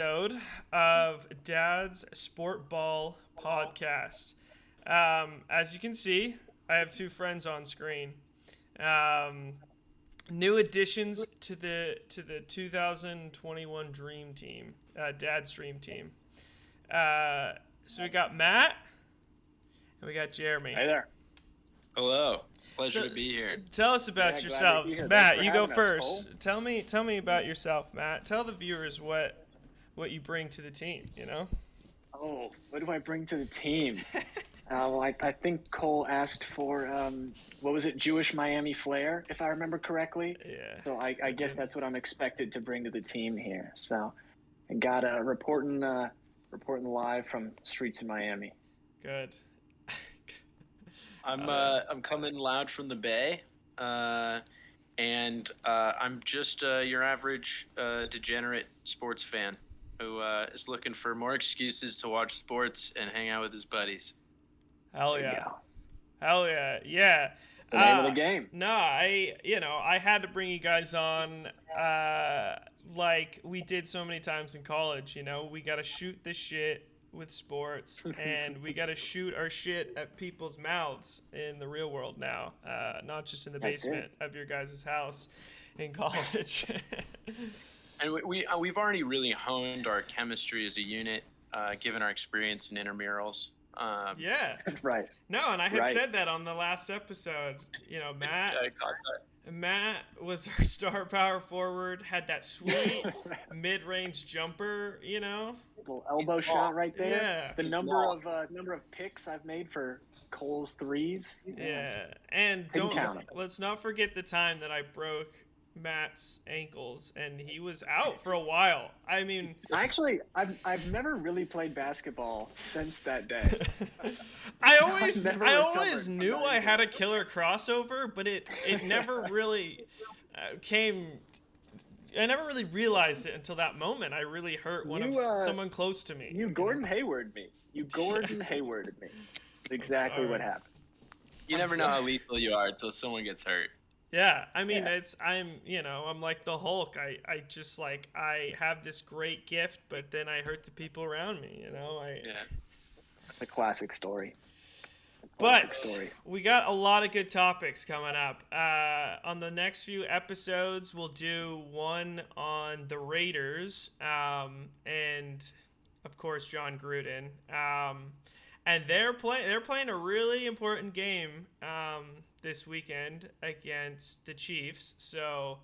Episode of Dad's Sport Ball Podcast. As you can see, I have two friends on screen. Um, New additions to the 2021 Dream Team, Dad's Dream Team. So we got Matt and we got Jeremy. Hey there. Hello. Pleasure So- to be here. Tell us about Yeah, glad to be yourselves, here. Matt. Thanks for You go having us, first. Cole. Tell me about yourself, Matt. Tell the viewers what you bring to the team. You know. Oh, what do I bring to the team? I think Cole asked for, what was it, Jewish Miami flair, if I remember correctly. Yeah. So I guess that's what I'm expected to bring to the team here. So I got reporting live from streets in Miami. Good. I'm coming loud from the Bay, and I'm just your average degenerate sports fan who is looking for more excuses to watch sports and hang out with his buddies. Hell There you yeah. go. Hell yeah. Yeah. It's the name of the game. No, I had to bring you guys on, like we did so many times in college. We got to shoot the shit with sports, and we got to shoot our shit at people's mouths in the real world now, not just in the That's basement of your guys' house in college. And we've already really honed our chemistry as a unit, given our experience in intramurals. Yeah. Right. No, and I had Right. said that on the last episode. Matt. I caught that. Matt was our star power forward, had that sweet mid-range jumper, Little elbow shot right there. Yeah. The He's number long. of picks I've made for Cole's threes. Yeah. And Didn't count it. let's not forget the time that I broke Matt's ankles and he was out for a while. I mean, I've never really played basketball since that day. I I've never always recovered from knew that I had a injury. killer crossover, but it never really came. I never really realized it until that moment. I really hurt one of You, someone close to me. You Gordon Hayward me. You Gordon Haywarded me. That's exactly what sorry. happened. You I'm never know sorry. how lethal you are until someone gets hurt. Yeah, I mean, Yeah. I'm like the Hulk. I just like, I have this great gift, but then I hurt the people around me, Yeah. A classic story. But Story. we got a lot of good topics coming up. On the next few episodes, we'll do one on the Raiders, and of course John Gruden. And they're playing a really important game this weekend against the Chiefs. So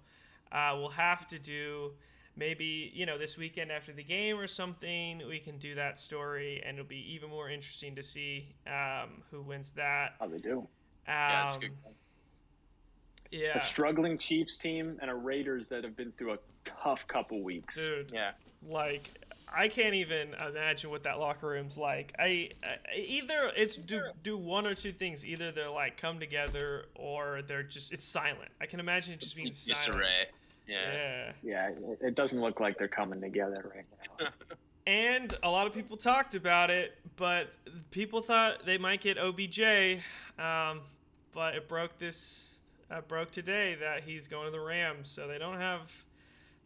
we'll have to do maybe this weekend after the game or something. We can do that story, and it'll be even more interesting to see who wins that. How they do. Yeah, it's good. Yeah, A struggling Chiefs team and a Raiders that have been through a tough couple weeks. dude. Yeah. Like, I can't even imagine what that locker room's like. Either it's do one or two things. Either they're like come together, or it's silent. I can imagine it just being silent. Disarray. Yeah. Yeah. Yeah, it doesn't look like they're coming together right now. And a lot of people talked about it, but people thought they might get OBJ. But it broke today that he's going to the Rams, so they don't have.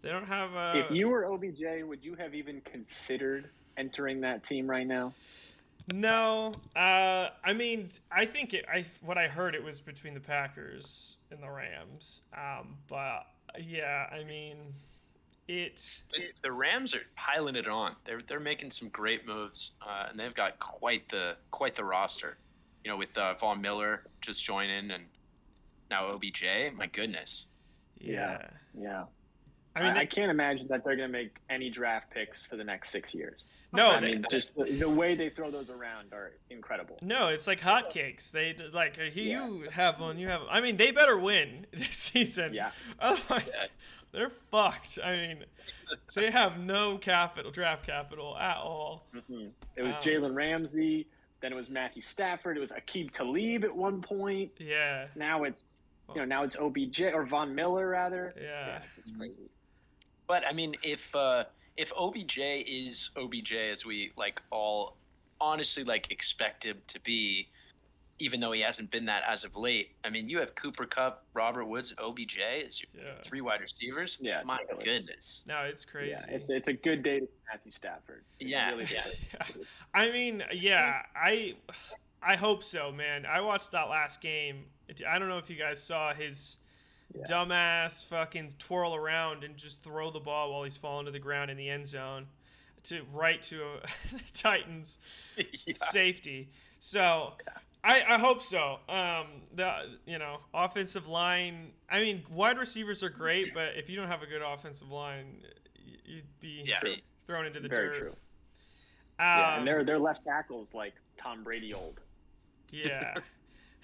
If you were OBJ, would you have even considered entering that team right now? No, I mean, I think what I heard, it was between the Packers and the Rams. But yeah, I mean, The Rams are piling it on. They're making some great moves, and they've got quite the roster. With Von Miller just joining, and now OBJ. My goodness. yeah. Yeah. I mean, I can't imagine that they're going to make any draft picks for the next 6 years. no, I mean, just the way they throw those around are incredible. no, it's like hotcakes. They like Yeah. you have one, you have. I mean, they better win this season. Yeah. Otherwise, Yeah. they're fucked. I mean, they have no draft capital at all. Mhm. It was Um, Jalen Ramsey. Then it was Matthew Stafford. It was Aqib Talib at one point. Yeah. Now it's OBJ or Von Miller rather. Yeah. It's crazy. But I mean, if OBJ is OBJ as we all honestly expect him to be, even though he hasn't been that as of late. I mean, you have Cooper Kupp, Robert Woods, and OBJ as your three wide receivers. Yeah, my goodness. No, it's crazy. Yeah, it's a good day to Matthew Stafford. Yeah, really yeah. I mean, yeah, I hope so, man. I watched that last game. I don't know if you guys saw his dumbass fucking twirl around and just throw the ball while he's falling to the ground in the end zone to the Titans safety. So I hope so. The offensive line. I mean, wide receivers are great, but if you don't have a good offensive line, you'd be thrown into the dirt. Very true. And their left tackles like Tom Brady old. Yeah.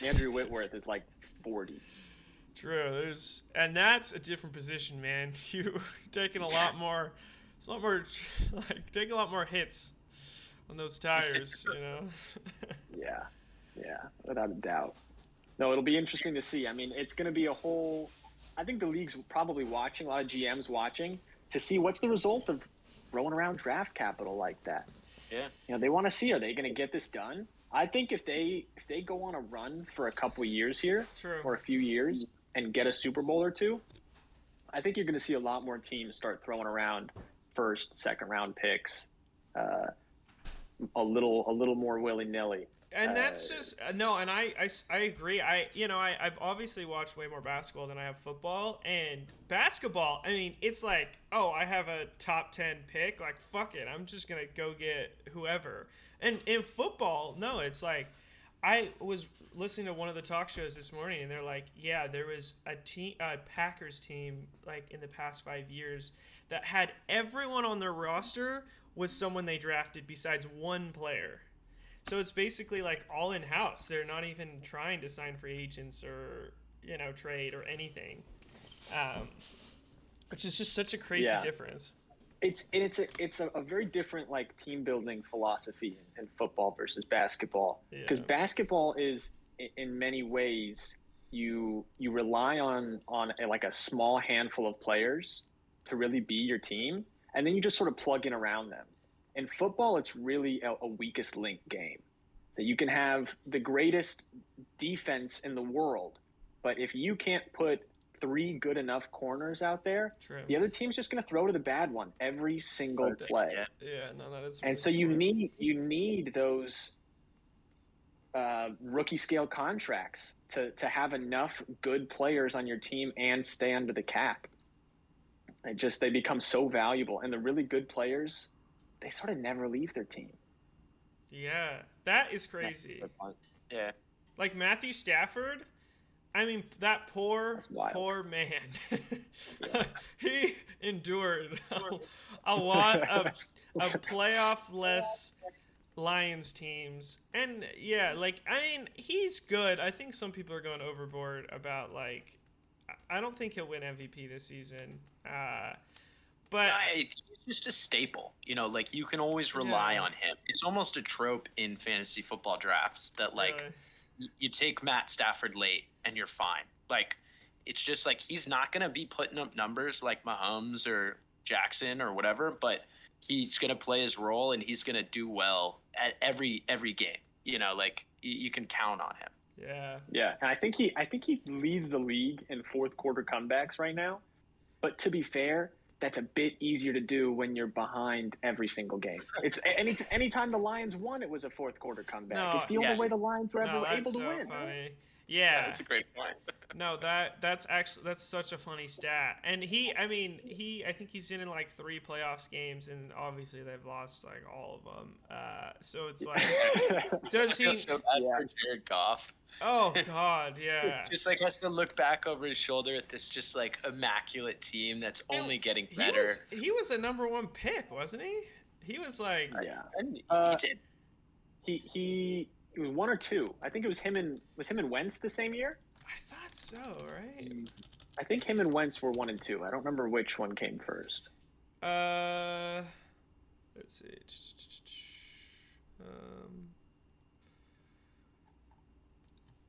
Andrew Whitworth is like 40. True. And that's a different position, man. You taking a lot more. It's a lot more like taking a lot more hits on those tires, Yeah, without a doubt. No, it'll be interesting to see. I mean, it's going to be I think the league's probably watching, a lot of GMs watching, to see what's the result of throwing around draft capital like that. Yeah. They want to see, are they going to get this done? I think if they go on a run for a couple of years here, or a few years, and get a Super Bowl or two, I think you're going to see a lot more teams start throwing around first, second round picks, a little more willy-nilly. And that's just no, and I agree. I've obviously watched way more basketball than I have football. And basketball, I mean, it's like, oh, I have a top 10 pick, like fuck it, I'm just gonna go get whoever. And in football, no, it's like, I was listening to one of the talk shows this morning, and they're like, yeah, there was a Packers team like in the past 5 years that had everyone on their roster was someone they drafted besides one player. So it's basically like all in-house. They're not even trying to sign free agents or, trade or anything, which is just such a crazy difference. It's a very different like team building philosophy in football versus basketball. Because basketball is in many ways you rely on a small handful of players to really be your team, and then you just sort of plug in around them. In football, it's really a weakest link game. That you can have the greatest defense in the world, but if you can't put 3 good enough corners out there, the other team's just going to throw to the bad one every single play. Yeah, no, that is. And so you need those rookie scale contracts to have enough good players on your team and stay under the cap. They become so valuable, and the really good players, they sort of never leave their team. Yeah, that is crazy. Yeah. Like Matthew Stafford, I mean, that poor man. He endured a lot of playoff-less Lions teams. And, yeah, like, I mean, he's good. I think some people are going overboard about, like, I don't think he'll win MVP this season. But he's just a staple, like you can always rely on him. It's almost a trope in fantasy football drafts that like you take Matt Stafford late and you're fine. Like it's just like he's not going to be putting up numbers like Mahomes or Jackson or whatever, but he's going to play his role and he's going to do well at every game. Like you can count on him. Yeah, and I think he leads the league in fourth quarter comebacks right now. But to be fair, that's a bit easier to do when you're behind every single game. It's anytime the Lions won, it was a fourth quarter comeback. It's the only way the Lions were ever able to win. Funny. Yeah, that's a great point. No, that's such a funny stat. And I think he's in like 3 playoffs games, and obviously they've lost like all of them. So it's like, does he? So bad for Jared Goff. Oh God, yeah. Just like has to look back over his shoulder at this just like immaculate team that's only getting better. He was a number 1 pick, wasn't he? He was like, he did. He was 1 or 2. I think it was him and Wentz the same year. I thought so, right? I think him and Wentz were 1 and 2. I don't remember which one came first. Let's see.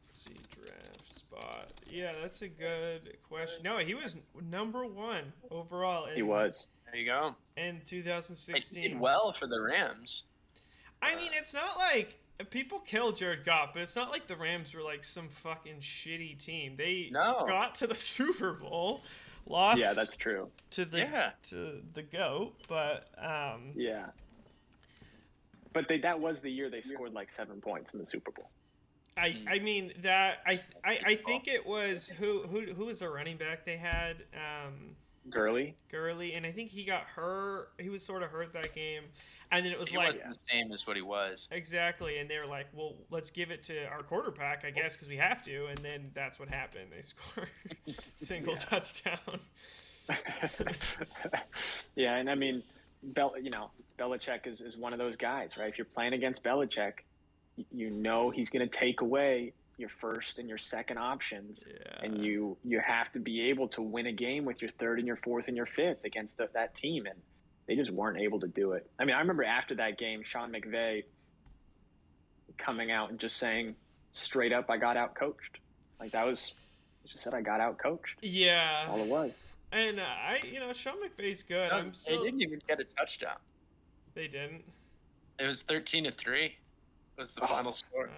Let's see, draft spot. Yeah, that's a good question. No, he was number 1 overall. He was. There you go. In 2016. He did well for the Rams. I mean, it's not like people kill Jared Goff, but it's not like the Rams were like some fucking shitty team. They No. got to the Super Bowl, lost. Yeah, that's true. To the GOAT, but yeah. But that was the year they scored like 7 points in the Super Bowl. I mean that I think it was who was the running back they had. Gurley, and I think he got hurt. He was sort of hurt that game, and then it was he wasn't the same as what he was. Exactly, and they were like, "Well, let's give it to our quarterback, I guess, because we have to." And then that's what happened. They scored single touchdown. Yeah, and I mean, Belichick is one of those guys, right? If you're playing against Belichick, you know he's going to take away your first and your second options, and you have to be able to win a game with your third and your fourth and your fifth against that team, and they just weren't able to do it. I mean, I remember after that game, Sean McVay coming out and just saying straight up, "I got out coached." Like he just said, "I got out coached." Yeah, that's all it was. And Sean McVay's good. They didn't even get a touchdown. They didn't. It was 13-3. Was the final score.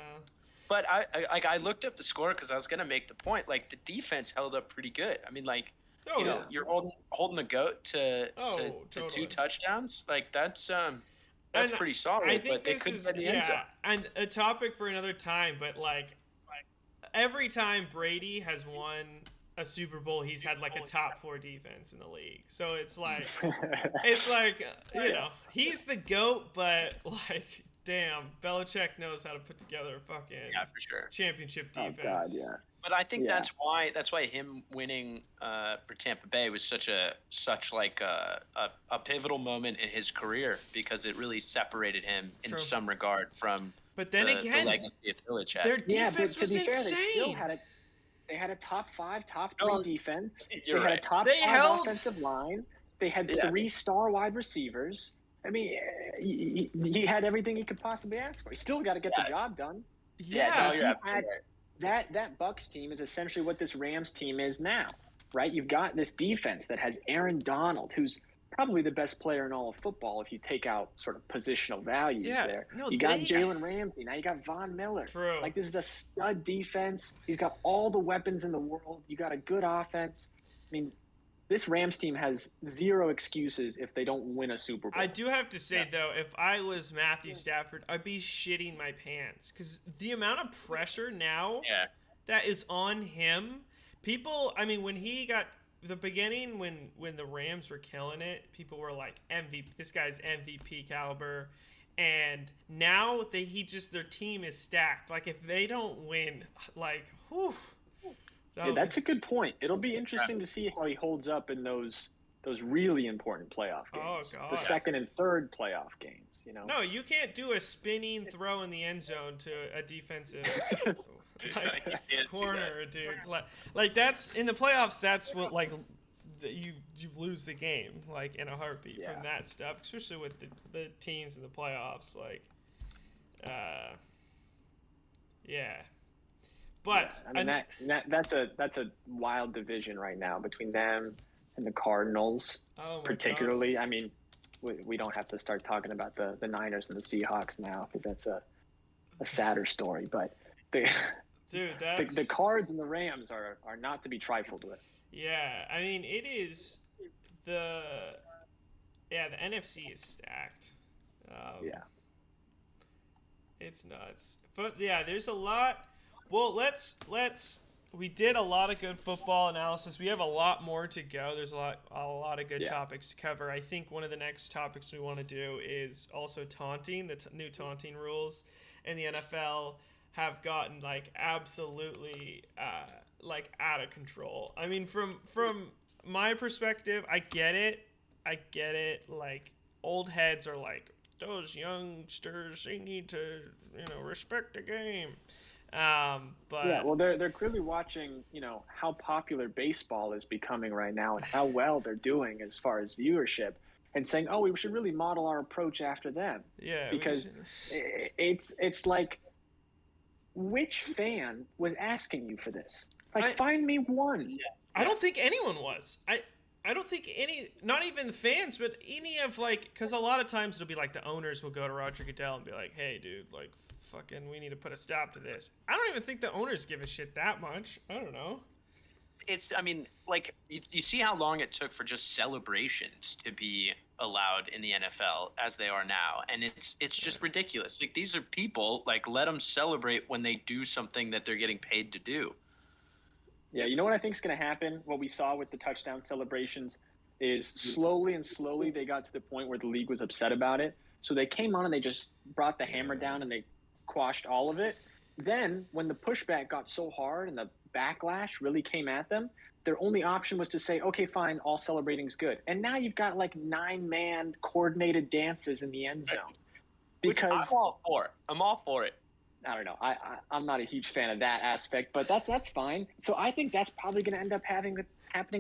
But I looked up the score because I was gonna make the point. Like the defense held up pretty good. I mean, like you're holding a GOAT to 2 touchdowns. Like that's pretty solid. But they couldn't get the end zone. And a topic for another time. But like every time Brady has won a Super Bowl, he's had like a top 4 defense in the league. So it's like he's the GOAT, but like. Damn, Belichick knows how to put together a fucking for sure championship defense. Oh God, yeah. But I think that's why him winning for Tampa Bay was such a pivotal moment in his career, because it really separated him in some regard from the legacy of Belichick. Their defense was insane. They had a top 5, top 3 defense. They had a top 5 offensive line. They had 3 star wide receivers. I mean, he had everything he could possibly ask for. He still got to get the job done. That Bucks team is essentially what this Rams team is now, right? You've got this defense that has Aaron Donald, who's probably the best player in all of football if you take out sort of positional values there. No, you got Jalen Ramsey. Now you got Von Miller. True. Like, this is a stud defense. He's got all the weapons in the world. You got a good offense. I mean, this Rams team has 0 excuses if they don't win a Super Bowl. I do have to say, though, if I was Matthew Stafford, I'd be shitting my pants. Because the amount of pressure now that is on him, when he got the beginning, when the Rams were killing it, people were like, MVP, this guy's MVP caliber. And now their team is stacked. Like, if they don't win, like, whew. Yeah, that's a good point. It'll be interesting to see how he holds up in those really important playoff games. Oh, God. The second and third playoff games, No, you can't do a spinning throw in the end zone to a defensive corner, dude. Like that's in the playoffs. That's what you lose the game like in a heartbeat from that stuff, especially with the teams in the playoffs. Like, But I mean that's a wild division right now between them and the Cardinals. Oh my particularly. God. I mean, we don't have to start talking about the Niners and the Seahawks now, because that's a sadder story. But the Cards and the Rams are not to be trifled with. Yeah, I mean it is the NFC is stacked. It's nuts. But there's a lot. Well, we did a lot of good football analysis. We have a lot more to go. There's a lot of good topics to cover. I think one of the next topics we want to do is also taunting. The new taunting rules in the NFL have gotten absolutely out of control. I mean, from my perspective, I get it. Like, old heads are like, those youngsters, they need to respect the game. But they're clearly watching, how popular baseball is becoming right now and how well they're doing as far as viewership, and saying, oh, we should really model our approach after them. Yeah, because it's like, which fan was asking you for this? Find me one. I don't think anyone was. I don't think not even fans, but any of like, because a lot of times it'll be like the owners will go to Roger Goodell and be like, hey, dude, like, fucking, we need to put a stop to this. I don't even think the owners give a shit that much. I don't know. I mean, like, you see how long it took for just celebrations to be allowed in the NFL as they are now, and it's just ridiculous. Like, these are people, like, let them celebrate when they do something that they're getting paid to do. Yeah, you know what I think is going to happen? What we saw with the touchdown celebrations is slowly they got to the point where the league was upset about it. So they came on and they just brought the hammer down and they quashed all of it. Then when the pushback got so hard and the backlash really came at them, their only option was to say, okay, fine, all celebrating's good. And now you've got like 9-man coordinated dances in the end zone. Because I'm all for it. I don't know. I'm not a huge fan of that aspect, but that's fine. So I think that's probably going to end up happening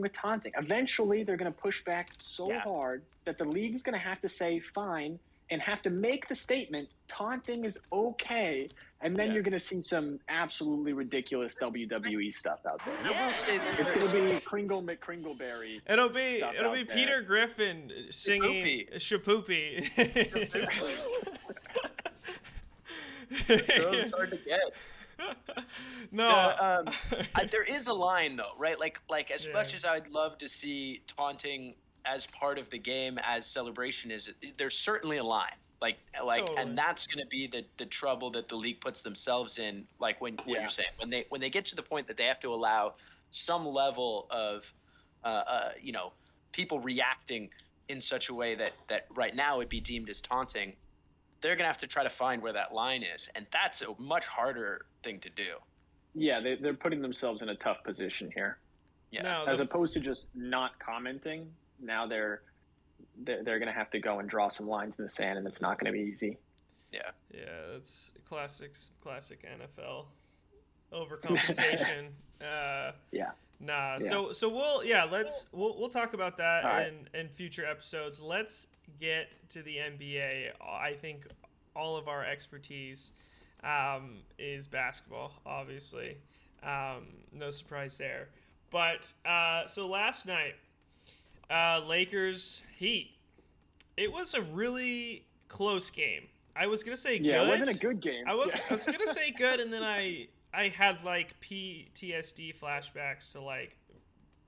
with taunting. Eventually, they're going to push back so hard that the league is going to have to say fine and have to make the statement taunting is okay, and then you're going to see some absolutely ridiculous WWE stuff out there. I will say that it's going to be Kringle McKringleberry. It'll be Peter Griffin singing Shapoopy. It's hard to get. No, there is a line though, right? Like as much as I'd love to see taunting as part of the game as celebration is, there's certainly a line. Like, totally. And that's going to be the trouble that the league puts themselves in. Like what you're saying, when they get to the point that they have to allow some level of, people reacting in such a way that right now would be deemed as taunting. They're going to have to try to find where that line is. And that's a much harder thing to do. Yeah, they're putting themselves in a tough position here. Yeah. No, as opposed to just not commenting, now they're going to have to go and draw some lines in the sand, and it's not going to be easy. Yeah, that's classic NFL overcompensation. Yeah. Nah. Yeah. So we'll talk about that in future episodes. Let's get to the NBA. I think all of our expertise is basketball, obviously. No surprise there. But so last night, Lakers Heat. It was a really close game. I was gonna say good. Yeah, it wasn't a good game. I was gonna say good, and then I had like PTSD flashbacks to like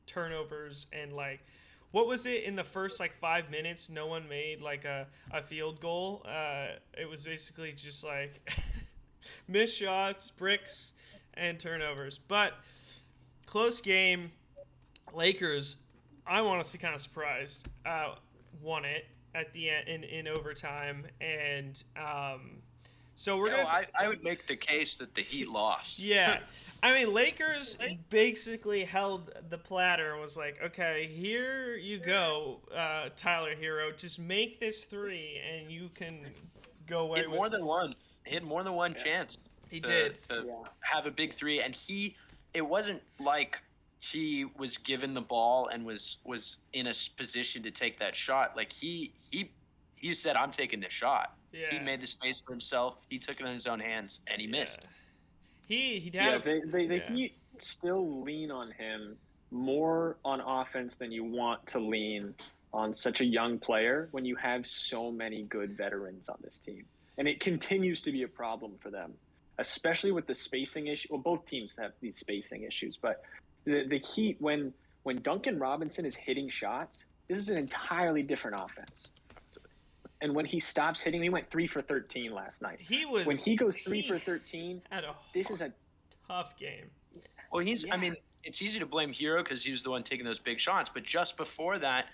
turnovers and like. What was it in the first like 5 minutes? No one made like a field goal. It was basically just like missed shots, bricks, and turnovers. But close game. Lakers, I want honestly kind of surprised, won it at the end in overtime, and so we're gonna. I would make the case that the Heat lost. Yeah, I mean Lakers basically held the platter and was like, okay, here you go, Tyler Hero, just make this three and you can go away. He had more than one chance. He did to have a big three, and it wasn't like he was given the ball and was in a position to take that shot. Like he said, I'm taking this shot. Yeah. He made the space for himself. He took it in his own hands, and he missed. The Heat still lean on him more on offense than you want to lean on such a young player when you have so many good veterans on this team. And it continues to be a problem for them, especially with the spacing issue. Well, both teams have these spacing issues, but the Heat, when Duncan Robinson is hitting shots, this is an entirely different offense. And when he stops hitting, he went 3 for 13 last night. When he goes 3 for 13, this is a tough game. Well, I mean, it's easy to blame Hero because he was the one taking those big shots. But just before that,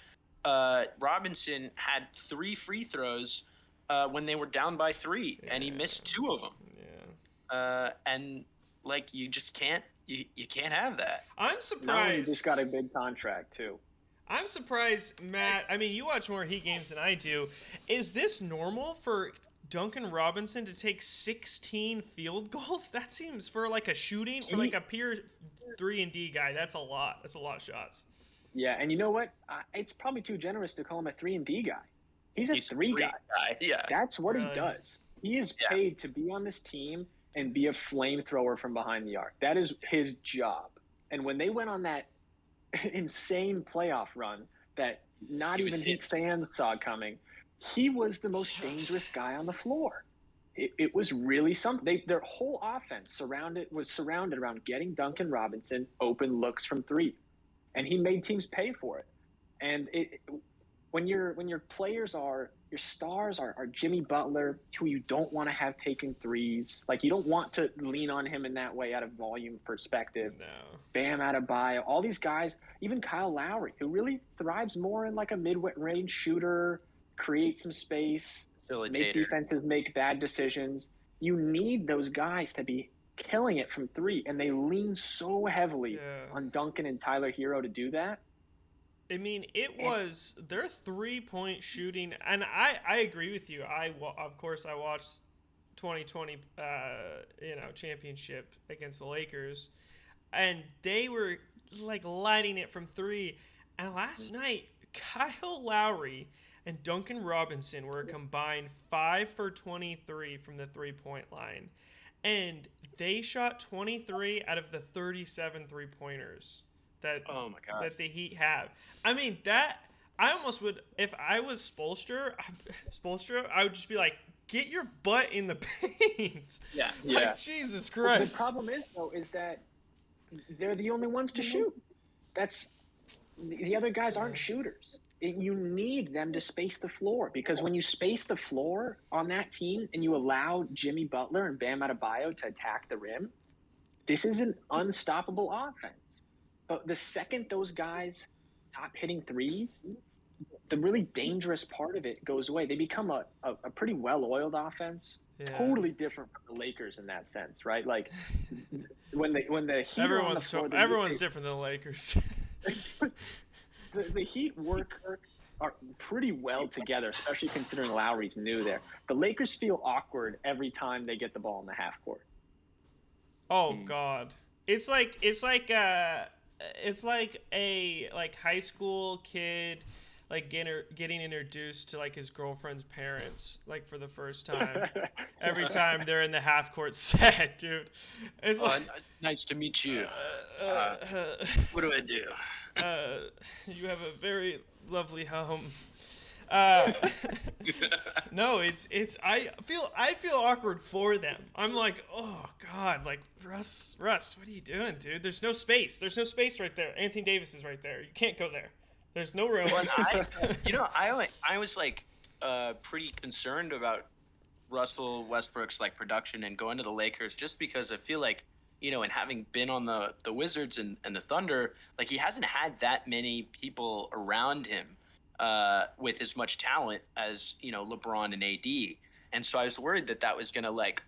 Robinson had 3 free throws when they were down by 3, and he missed 2 of them. Yeah. And like you just can't have that. I'm surprised. Now he just got a big contract too. I'm surprised, Matt. I mean, you watch more Heat games than I do. Is this normal for Duncan Robinson to take 16 field goals? That seems, for like a shooting, for like a pure 3-and-D guy, that's a lot. That's a lot of shots. Yeah, and you know what? It's probably too generous to call him a 3-and-D guy. He's a 3 guy. Yeah. That's what he does. He is paid to be on this team and be a flamethrower from behind the arc. That is his job. And when they went on that insane playoff run that not even Heat fans saw coming. He was the most dangerous guy on the floor. It was really something. Their whole offense was surrounded around getting Duncan Robinson open looks from three, and he made teams pay for it. And when your players your stars are Jimmy Butler, who you don't want to have taking threes. Like, you don't want to lean on him in that way out of volume perspective. No. Bam Adebayo, all these guys, even Kyle Lowry, who really thrives more in like a mid-range shooter, create some space, make defenses make bad decisions. You need those guys to be killing it from three, and they lean so heavily on Duncan and Tyler Hero to do that. I mean, it was their 3-point shooting, and I agree with you. Of course I watched 2020 championship against the Lakers, and they were like lighting it from three. And last night, Kyle Lowry and Duncan Robinson were a combined 5 for 23 from the 3-point line, and they shot 23 out of the 37 3-pointers that the Heat have. I mean, that I almost would, if I was Spoelstra, I would just be like, get your butt in the paint. Yeah. Like, Jesus Christ. The problem is, though, is that they're the only ones to shoot. That's the other guys aren't shooters. You need them to space the floor, because when you space the floor on that team and you allow Jimmy Butler and Bam Adebayo to attack the rim, this is an unstoppable offense. But the second those guys stop hitting threes, the really dangerous part of it goes away. They become a pretty well-oiled offense, totally different from the Lakers in that sense, right? Like when the Heat everyone's are on the floor, everyone's different than the Lakers. the Heat are pretty well together, especially considering Lowry's new there. The Lakers feel awkward every time they get the ball in the half court. Oh God, it's like a high school kid like getting introduced to like his girlfriend's parents like for the first time. Every time they're in the half court set, dude. It's nice to meet you. What do I do? You have a very lovely home. No, it's I feel awkward for them. I'm like, oh God, like Russ, what are you doing, dude? There's no space right there. Anthony Davis is right there. You can't go there. There's no room. Well, I was like pretty concerned about Russell Westbrook's like production and going to the Lakers, just because I feel like, and having been on the Wizards and the Thunder, like he hasn't had that many people around him with as much talent as, LeBron and AD. And so I was worried that was going to like,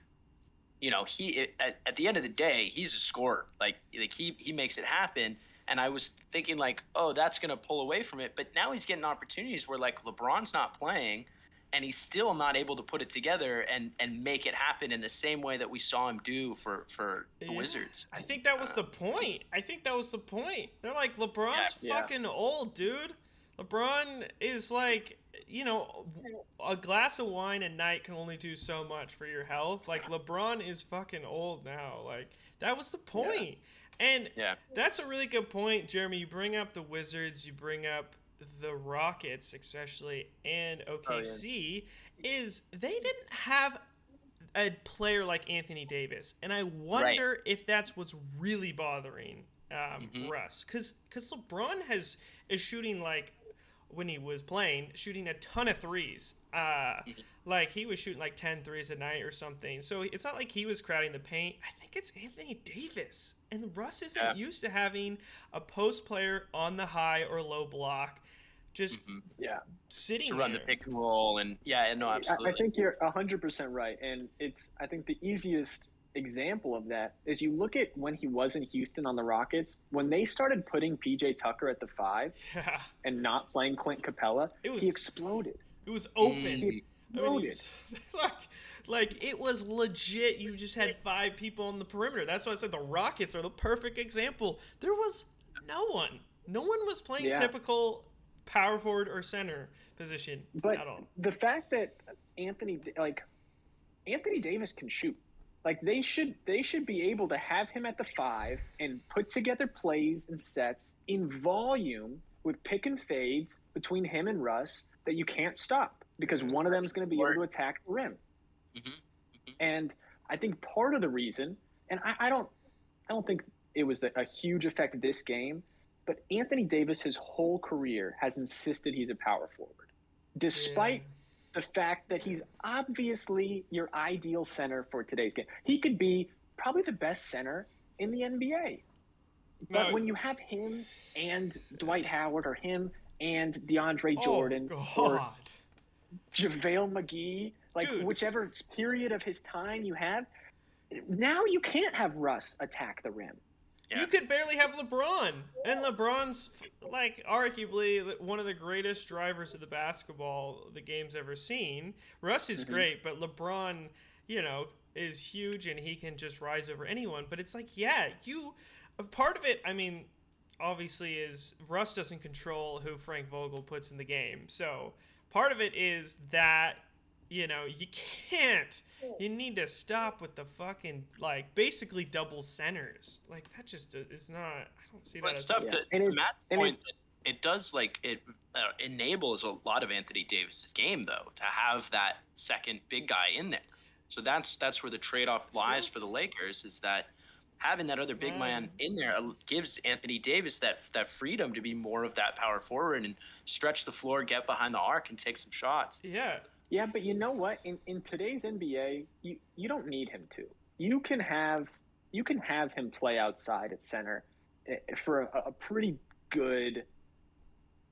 at the end of the day, he's a scorer. Like he makes it happen. And I was thinking like, oh, that's going to pull away from it. But now he's getting opportunities where like LeBron's not playing and he's still not able to put it together and make it happen in the same way that we saw him do for the Wizards. I think that was the point. They're like, LeBron's fucking old, dude. LeBron is like, a glass of wine a night can only do so much for your health. Like, LeBron is fucking old now. Like, that was the point. And that's a really good point, Jeremy. You bring up the Wizards, you bring up the Rockets especially, and OKC, is they didn't have a player like Anthony Davis. And I wonder if that's what's really bothering Russ. Because LeBron is shooting like, when he was playing, shooting a ton of threes. Like he was shooting like 10 threes a night or something. So it's not like he was crowding the paint. I think it's Anthony Davis. And Russ isn't used to having a post player on the high or low block just sitting to run there. The pick and roll. And absolutely. I think you're 100% right. And I think the easiest example of that is you look at when he was in Houston on the Rockets, when they started putting PJ Tucker at the 5 and not playing Clint Capella, he exploded. It was open. He exploded. Like it was legit. You just had 5 people on the perimeter. That's why I said the Rockets are the perfect example. There was no one. No one was playing typical power forward or center position at all. The fact that Anthony Davis can shoot. Like they should be able to have him at the 5 and put together plays and sets in volume with pick and fades between him and Russ that you can't stop because one of them is going to be able to attack the rim. Mm-hmm. Mm-hmm. And I think part of the reason, and I don't think it was a huge effect of this game, but Anthony Davis, his whole career, has insisted he's a power forward, despite the fact that he's obviously your ideal center for today's game. He could be probably the best center in the NBA. But when you have him and Dwight Howard or him and DeAndre Jordan or JaVale McGee, like whichever period of his time you have, now you can't have Russ attack the rim. Yeah. You could barely have LeBron. And LeBron's, like, arguably one of the greatest drivers of the basketball the game's ever seen. Russ is great, but LeBron, you know, is huge and he can just rise over anyone. But it's like, part of it, I mean, obviously is Russ doesn't control who Frank Vogel puts in the game. So part of it is that, you know, you need to stop with the fucking, like, basically double centers. Like, that just is not, I don't see that as stuff. It does, like, it enables a lot of Anthony Davis's game, though, to have that second big guy in there. So that's where the trade-off lies for the Lakers, is that having that other big man in there gives Anthony Davis that freedom to be more of that power forward and stretch the floor, get behind the arc, and take some shots. Yeah, but you know what? In today's NBA, you don't need him to. You can have him play outside at center for a pretty good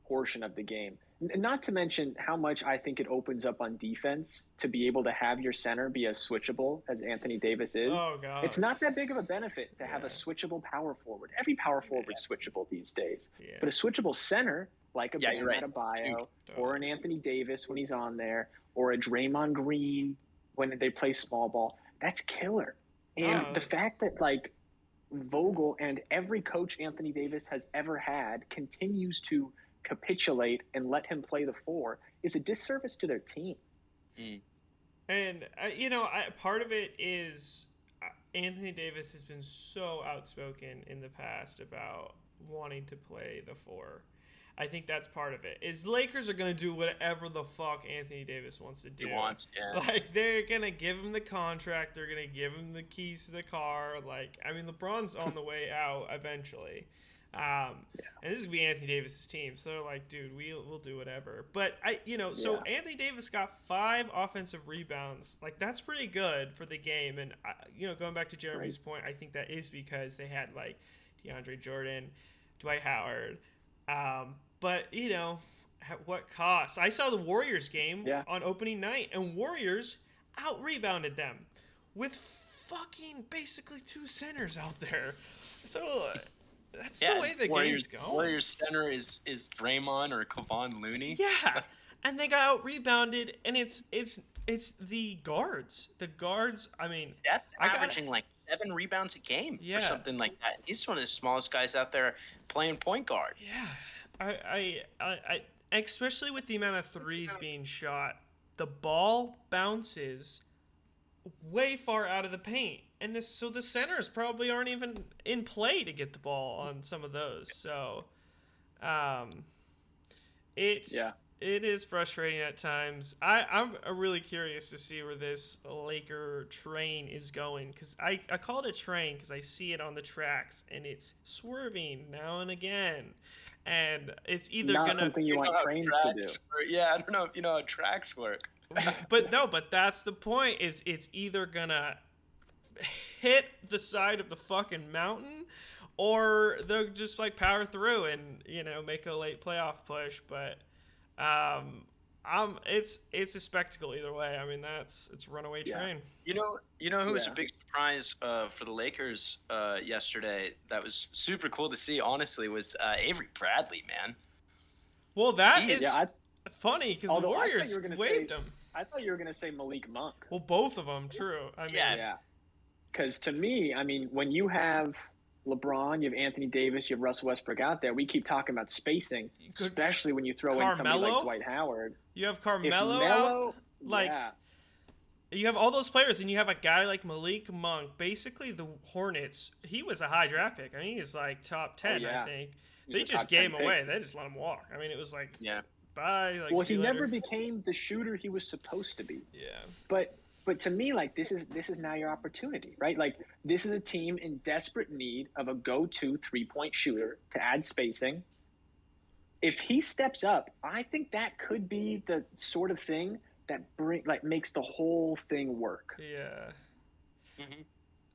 portion of the game. Not to mention how much I think it opens up on defense to be able to have your center be as switchable as Anthony Davis is. Oh, God. It's not that big of a benefit to have a switchable power forward. Every power forward is switchable these days. Yeah. But a switchable center, like a Bam Adebayo or an Anthony Davis when he's on there, or a Draymond Green when they play small ball, that's killer. And the fact that, like, Vogel and every coach Anthony Davis has ever had continues to capitulate and let him play the four is a disservice to their team. And you know, part of it is Anthony Davis has been so outspoken in the past about wanting to play the four. I think that's part of it. Is Lakers are going to do whatever the fuck Anthony Davis wants to do. He wants, Like, they're going to give him the contract. They're going to give him the keys to the car. Like, I mean, LeBron's on the way out eventually. And this is going to be Anthony Davis's team. So they're like, dude, we'll do whatever. But, so Anthony Davis got 5 offensive rebounds. Like, that's pretty good for the game. And, going back to Jeremy's point, I think that is because they had, like, DeAndre Jordan, Dwight Howard, but, at what cost? I saw the Warriors game on opening night, and Warriors out-rebounded them with fucking basically 2 centers out there. So that's the way the game's going. Warriors center is Draymond or Kevon Looney. Yeah, and they got out-rebounded, and it's the guards. The guards, I mean... That's averaging, like, 7 rebounds a game or something like that. He's one of the smallest guys out there playing point guard. Yeah. I especially with the amount of threes being shot, the ball bounces way far out of the paint, and the centers probably aren't even in play to get the ball on some of those. So, it is frustrating at times. I'm really curious to see where this Laker train is going, because I call it a train because I see it on the tracks and it's swerving now and again. And it's either not something you want trains to do. Yeah, I don't know if you know how tracks work. But that's the point. Is it's either gonna hit the side of the fucking mountain, or they'll just like power through and make a late playoff push. But it's a spectacle either way. I mean, it's a runaway train. You know who was a big surprise for the Lakers yesterday? That was super cool to see. Honestly, was Avery Bradley, man. Well, that is funny because the Warriors waived him. I thought you were gonna say Malik Monk. Well, both of them, true. I mean, because to me, I mean, when you have LeBron, you have Anthony Davis, you have Russell Westbrook out there, we keep talking about spacing, especially when you throw in somebody like Dwight Howard. You have Carmelo out. Like, You have all those players, and you have a guy like Malik Monk. Basically, the Hornets, he was a high draft pick. I mean, he's like top 10, I think. They just gave him away. They just let him walk. I mean, it was like, bye. Like, well, he never became the shooter he was supposed to be. Yeah. But to me, like, this is now your opportunity, right? Like, this is a team in desperate need of a go-to three-point shooter to add spacing. If he steps up, I think that could be the sort of thing that makes the whole thing work. Yeah. Mm-hmm.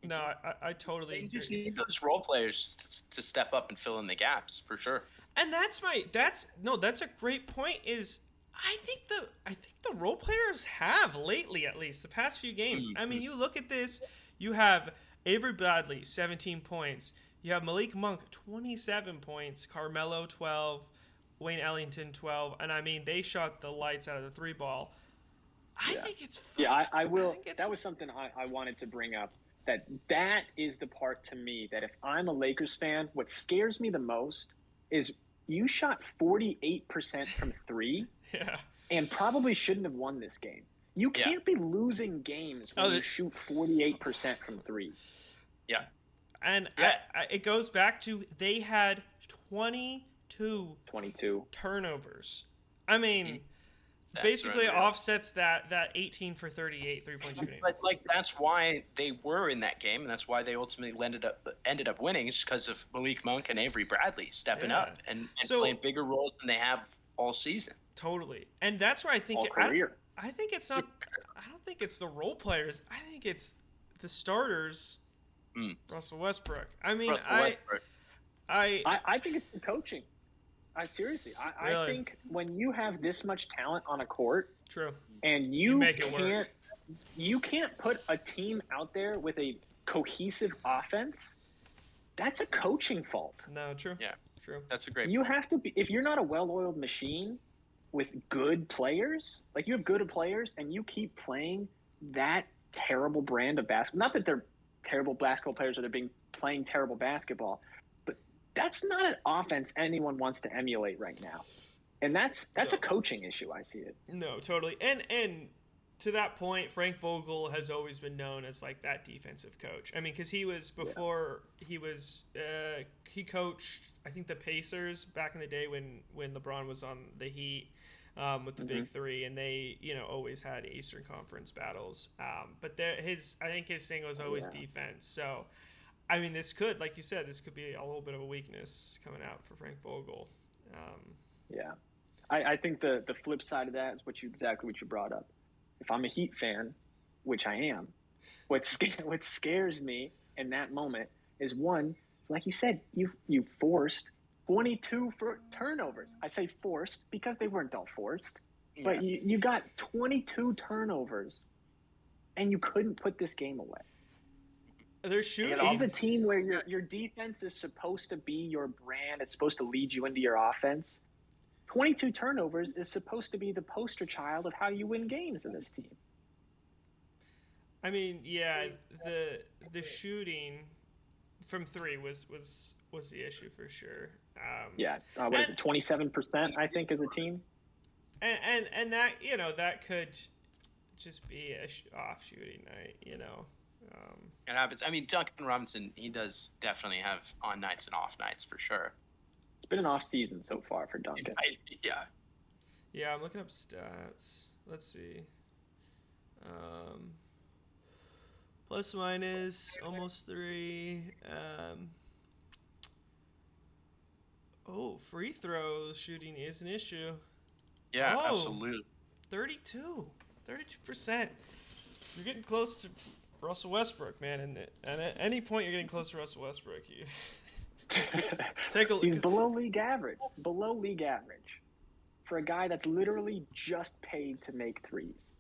No, I totally agree. You just need those role players to step up and fill in the gaps for sure. And that's a great point. I think the role players have lately, at least the past few games. Mm-hmm. I mean, you look at this. You have Avery Bradley 17 points. You have Malik Monk 27 points. Carmelo 12. Wayne Ellington 12. And I mean, they shot the lights out of the three ball. I think it's fun. Yeah, I will. That was something I wanted to bring up. That is the part to me that if I'm a Lakers fan, what scares me the most is you shot 48% from three and probably shouldn't have won this game. You can't be losing games when you shoot 48% from three. Yeah. And it goes back to they had 22 turnovers. I mean, basically offsets that 18 for 38 3-point shooting. But that's why they were in that game, and that's why they ultimately ended up winning. It's because of Malik Monk and Avery Bradley stepping up and playing bigger roles than they have all season. Totally, and that's where I think I think it's not. I don't think it's the role players. I think it's the starters. Russell Westbrook. I mean, I think it's the coaching. Seriously, I think when you have this much talent on a court, and you can't put a team out there with a cohesive offense, that's a coaching fault. No, true. Yeah, true. That's a great. You have to be. If you're not a well-oiled machine with good players, like you have good players, and you keep playing that terrible brand of basketball. Not that they're terrible basketball players or they're playing terrible basketball. That's not an offense anyone wants to emulate right now. And that's a coaching issue. I see it. No, totally. And to that point, Frank Vogel has always been known as like that defensive coach. I mean, because he was he coached, I think, the Pacers back in the day when LeBron was on the Heat with the Big Three, and they always had Eastern Conference battles. But I think his thing was always defense. So. I mean, this could, like you said, be a little bit of a weakness coming out for Frank Vogel. I think the flip side of that is exactly what you brought up. If I'm a Heat fan, which I am, what scares me in that moment is, one, like you said, you forced 22 for turnovers. I say forced because they weren't all forced, but you got 22 turnovers, and you couldn't put this game away. They're shooting. This is a team where your defense is supposed to be your brand. It's supposed to lead you into your offense. 22 turnovers is supposed to be the poster child of how you win games in this team. I mean, the shooting from three was the issue for sure. What is it, 27%? I think as a team. And that that could just be a off shooting night. It happens. I mean, Duncan Robinson, he does definitely have on nights and off nights for sure. It's been an off season so far for Duncan. Yeah, I'm looking up stats. Let's see. Plus minus almost 3. Free throws shooting is an issue. Yeah, absolutely. 32%. You're getting close to Russell Westbrook, man, and at any point you're getting close to Russell Westbrook, you take a look. He's below league average for a guy that's literally just paid to make threes.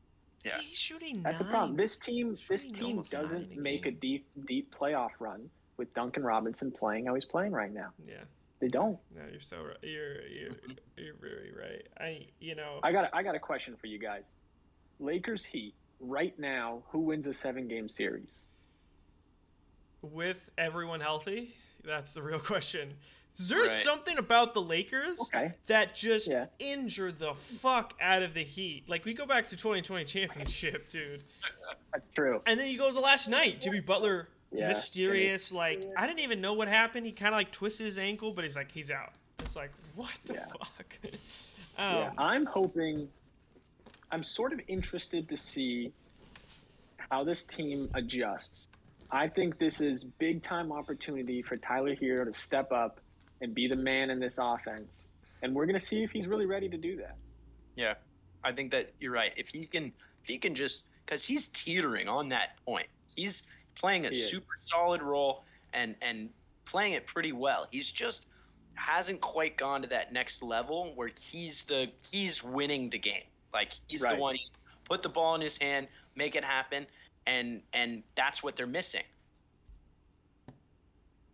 Yeah, he's shooting. That's 9. a problem. This team doesn't make a deep playoff run with Duncan Robinson playing how he's playing right now. Yeah, they don't. No, you're so right. You're very right. I got a question for you guys. Lakers Heat. Right now, who wins a 7-game series? With everyone healthy? That's the real question. Is there something about the Lakers that just injure the fuck out of the Heat? Like, we go back to 2020 championship, dude. That's true. And then you go to the last night, Jimmy Butler, mysterious, I didn't even know what happened. He kind of like twisted his ankle, but he's out. It's like, what the fuck? I'm sort of interested to see how this team adjusts. I think this is big time opportunity for Tyler Hero to step up and be the man in this offense. And we're going to see if he's really ready to do that. Yeah, I think that you're right. If he can just, because he's teetering on that point. He's playing a super solid role and playing it pretty well. He's just hasn't quite gone to that next level where he's winning the game. Like he's the one. He's put the ball in his hand, make it happen, and that's what they're missing.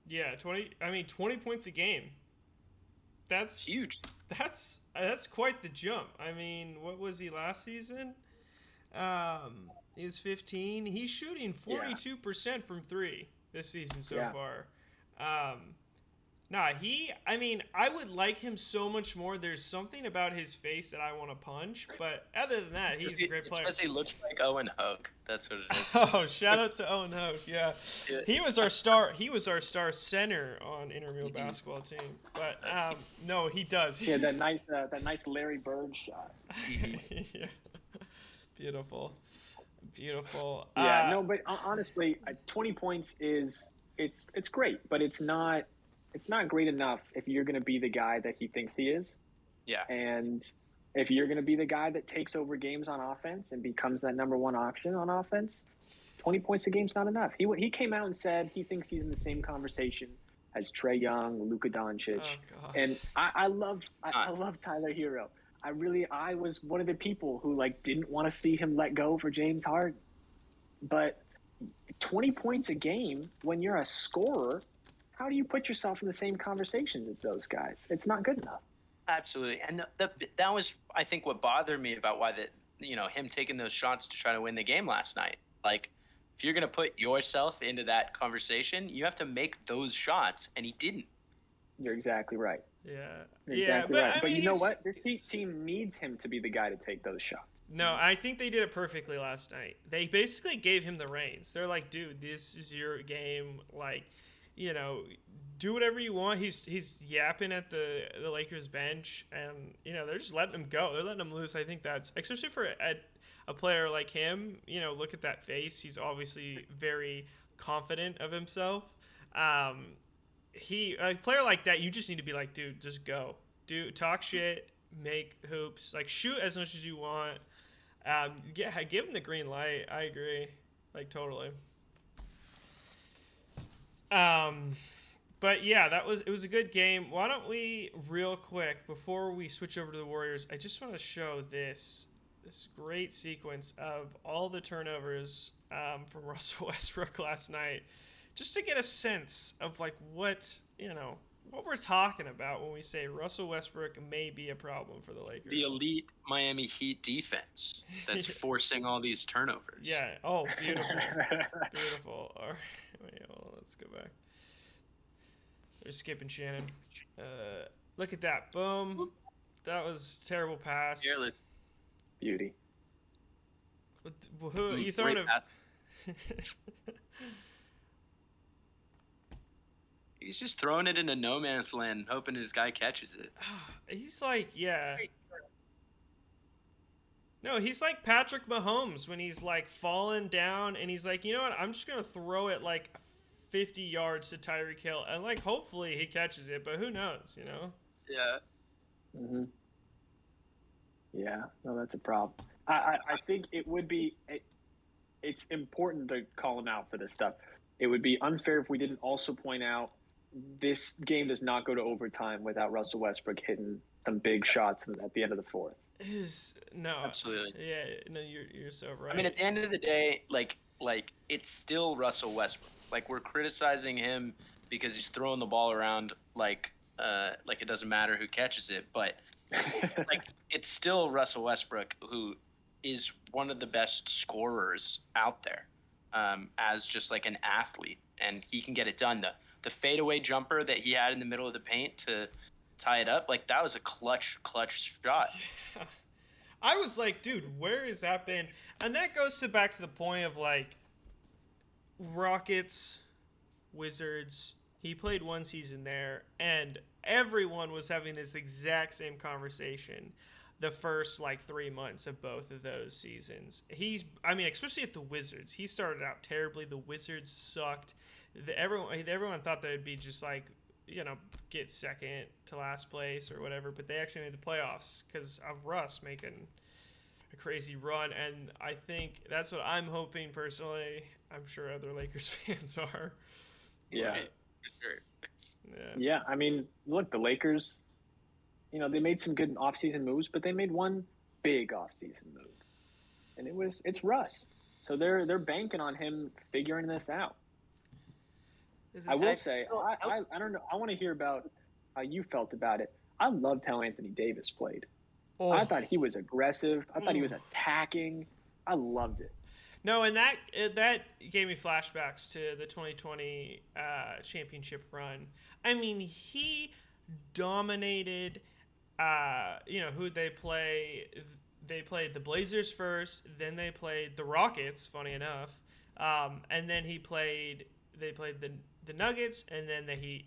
Yeah, 20 points a game. That's huge. That's quite the jump. I mean, what was he last season? He was 15. He's shooting 42% from 3 this season so far. I would like him so much more. There's something about his face that I want to punch, but other than that, he's a great player. It's because he looks like Owen Hoke. That's what it is. Oh, shout out to Owen Hoke. Yeah. He was our star center on intramural basketball team. But no, he does. That nice Larry Bird shot. Yeah. Beautiful. Yeah, but honestly, 20 points it's great, but it's not great enough if you're going to be the guy that he thinks he is. Yeah. And if you're going to be the guy that takes over games on offense and becomes that number one option on offense, 20 points a game's not enough. He came out and said he thinks he's in the same conversation as Trae Young, Luka Doncic. Oh, and I love Tyler Hero. I was one of the people who didn't want to see him let go for James Harden. But 20 points a game when you're a scorer, how do you put yourself in the same conversation as those guys? It's not good enough. Absolutely. And that was, I think, what bothered me about why him taking those shots to try to win the game last night. Like, if you're going to put yourself into that conversation, you have to make those shots, and he didn't. You're exactly right. Yeah. Exactly right. But you know what? This team needs him to be the guy to take those shots. No, I think they did it perfectly last night. They basically gave him the reins. They're like, dude, this is your game. Do whatever you want. He's yapping at the Lakers bench, and they're just letting him go. They're letting him loose. I think that's, especially for a player like him. Look at that face. He's obviously very confident of himself. A player like that, you just need to be like, dude, just go. Talk shit, make hoops, shoot as much as you want. Give him the green light. I agree, totally. But yeah, it was a good game. Why don't we, real quick, before we switch over to the Warriors, I just want to show this great sequence of all the turnovers from Russell Westbrook last night, just to get a sense of what we're talking about when we say Russell Westbrook may be a problem for the Lakers. The elite Miami Heat defense that's forcing all these turnovers. Yeah. Oh, beautiful. Beautiful. All right. Wait, let's go back. They're skipping Shannon. Look at that. Boom. That was a terrible pass. Beauty. Who you throwing a... He's just throwing it into no man's land, hoping his guy catches it. He's No, he's like Patrick Mahomes when he's falling down and he's like, you know what? I'm just going to throw it 50 yards to Tyreek Hill and hopefully he catches it, but who knows, Yeah. Mm-hmm. Yeah, no, that's a problem. I think it would be it's important to call him out for this stuff. It would be unfair if we didn't also point out this game does not go to overtime without Russell Westbrook hitting some big shots at the end of the fourth. No, absolutely. Yeah, no, you're so right. I mean, at the end of the day, it's still Russell Westbrook. We're criticizing him because he's throwing the ball around like it doesn't matter who catches it, but it's still Russell Westbrook who is one of the best scorers out there, as just an athlete, and he can get it done. The fadeaway jumper that he had in the middle of the paint to tie it up, that was a clutch shot. I was like, dude, where has that been? And that goes back to the point of like Rockets, Wizards. He played one season there, and everyone was having this exact same conversation the first like 3 months of both of those seasons. Especially at the Wizards, he started out terribly. The Wizards sucked. Everyone thought they'd be just like, get second to last place or whatever, but they actually made the playoffs because of Russ making a crazy run, and I think that's what I'm hoping personally. I'm sure other Lakers fans are. Yeah. Right. Sure. Yeah. I mean, look, the Lakers, they made some good offseason moves, but they made one big offseason move, and it's Russ. So they're banking on him figuring this out. I will say, I don't know. I want to hear about how you felt about it. I loved how Anthony Davis played. Oh. I thought he was aggressive. I thought he was attacking. I loved it. No, and that gave me flashbacks to the 2020 championship run. I mean, he dominated. Who they play? They played the Blazers first, then they played the Rockets. Funny enough, and then they played the Nuggets, and then the Heat.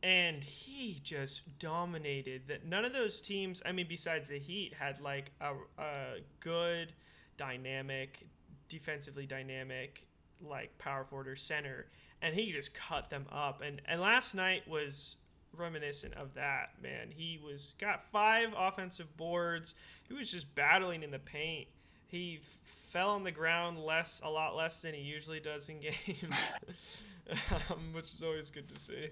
And he just dominated. That none of those teams, besides the Heat, had like a good, defensively dynamic, like power forward or center, and he just cut them up. And last night was reminiscent of that, man. He got 5 offensive boards. He was just battling in the paint. He fell on the ground a lot less than he usually does in games, which is always good to see.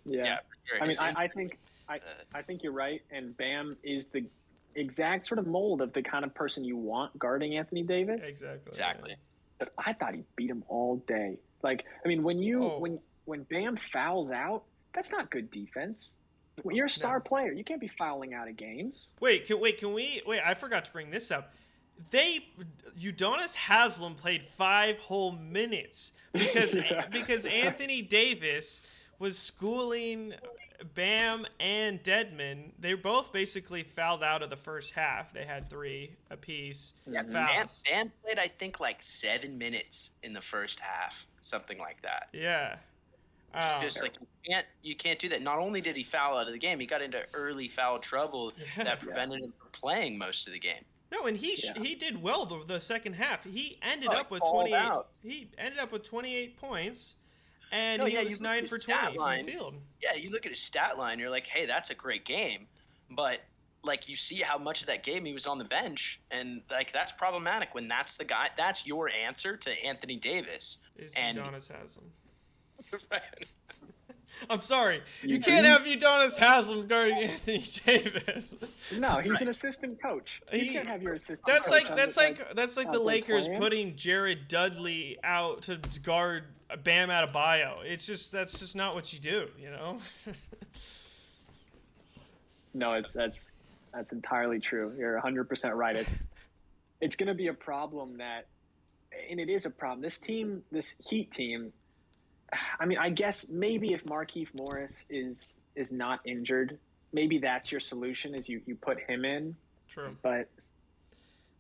Yeah, for sure. I think you're right, and Bam is the exact sort of mold of the kind of person you want guarding Anthony Davis. Exactly. But I thought he beat him all day. Like, when Bam fouls out, that's not good defense. When you're a star player, you can't be fouling out of games. Wait, I forgot to bring this up. Udonis Haslem played 5 whole minutes because Anthony Davis was schooling Bam and Dedmon. They both basically fouled out of the first half. They had 3 apiece. Yeah, fouls. Bam played, I think, like 7 minutes in the first half, something like that. Yeah. Just like you can't do that. Not only did he foul out of the game, he got into early foul trouble that prevented him from playing most of the game. No, and he did well the second half. He ended up with 28. He ended up with 28 points, and he was 9 for 20 from the field. Yeah, you look at his stat line, you're like, hey, that's a great game, but like you see how much of that game he was on the bench, and like that's problematic when that's the guy. That's your answer to Anthony Davis. Udonis Haslem. I'm sorry. You can't have Udonis Haslem guarding Anthony Davis. No, he's an assistant coach. You can't have your assistant that's coach. That's like the Lakers putting Jared Dudley out to guard Bam Adebayo. That's just not what you do, No, that's entirely true. You're 100% right. It's going to be a problem and it is a problem. This Heat team, I guess maybe if Markieff Morris is not injured, maybe that's your solution is you put him in. True. But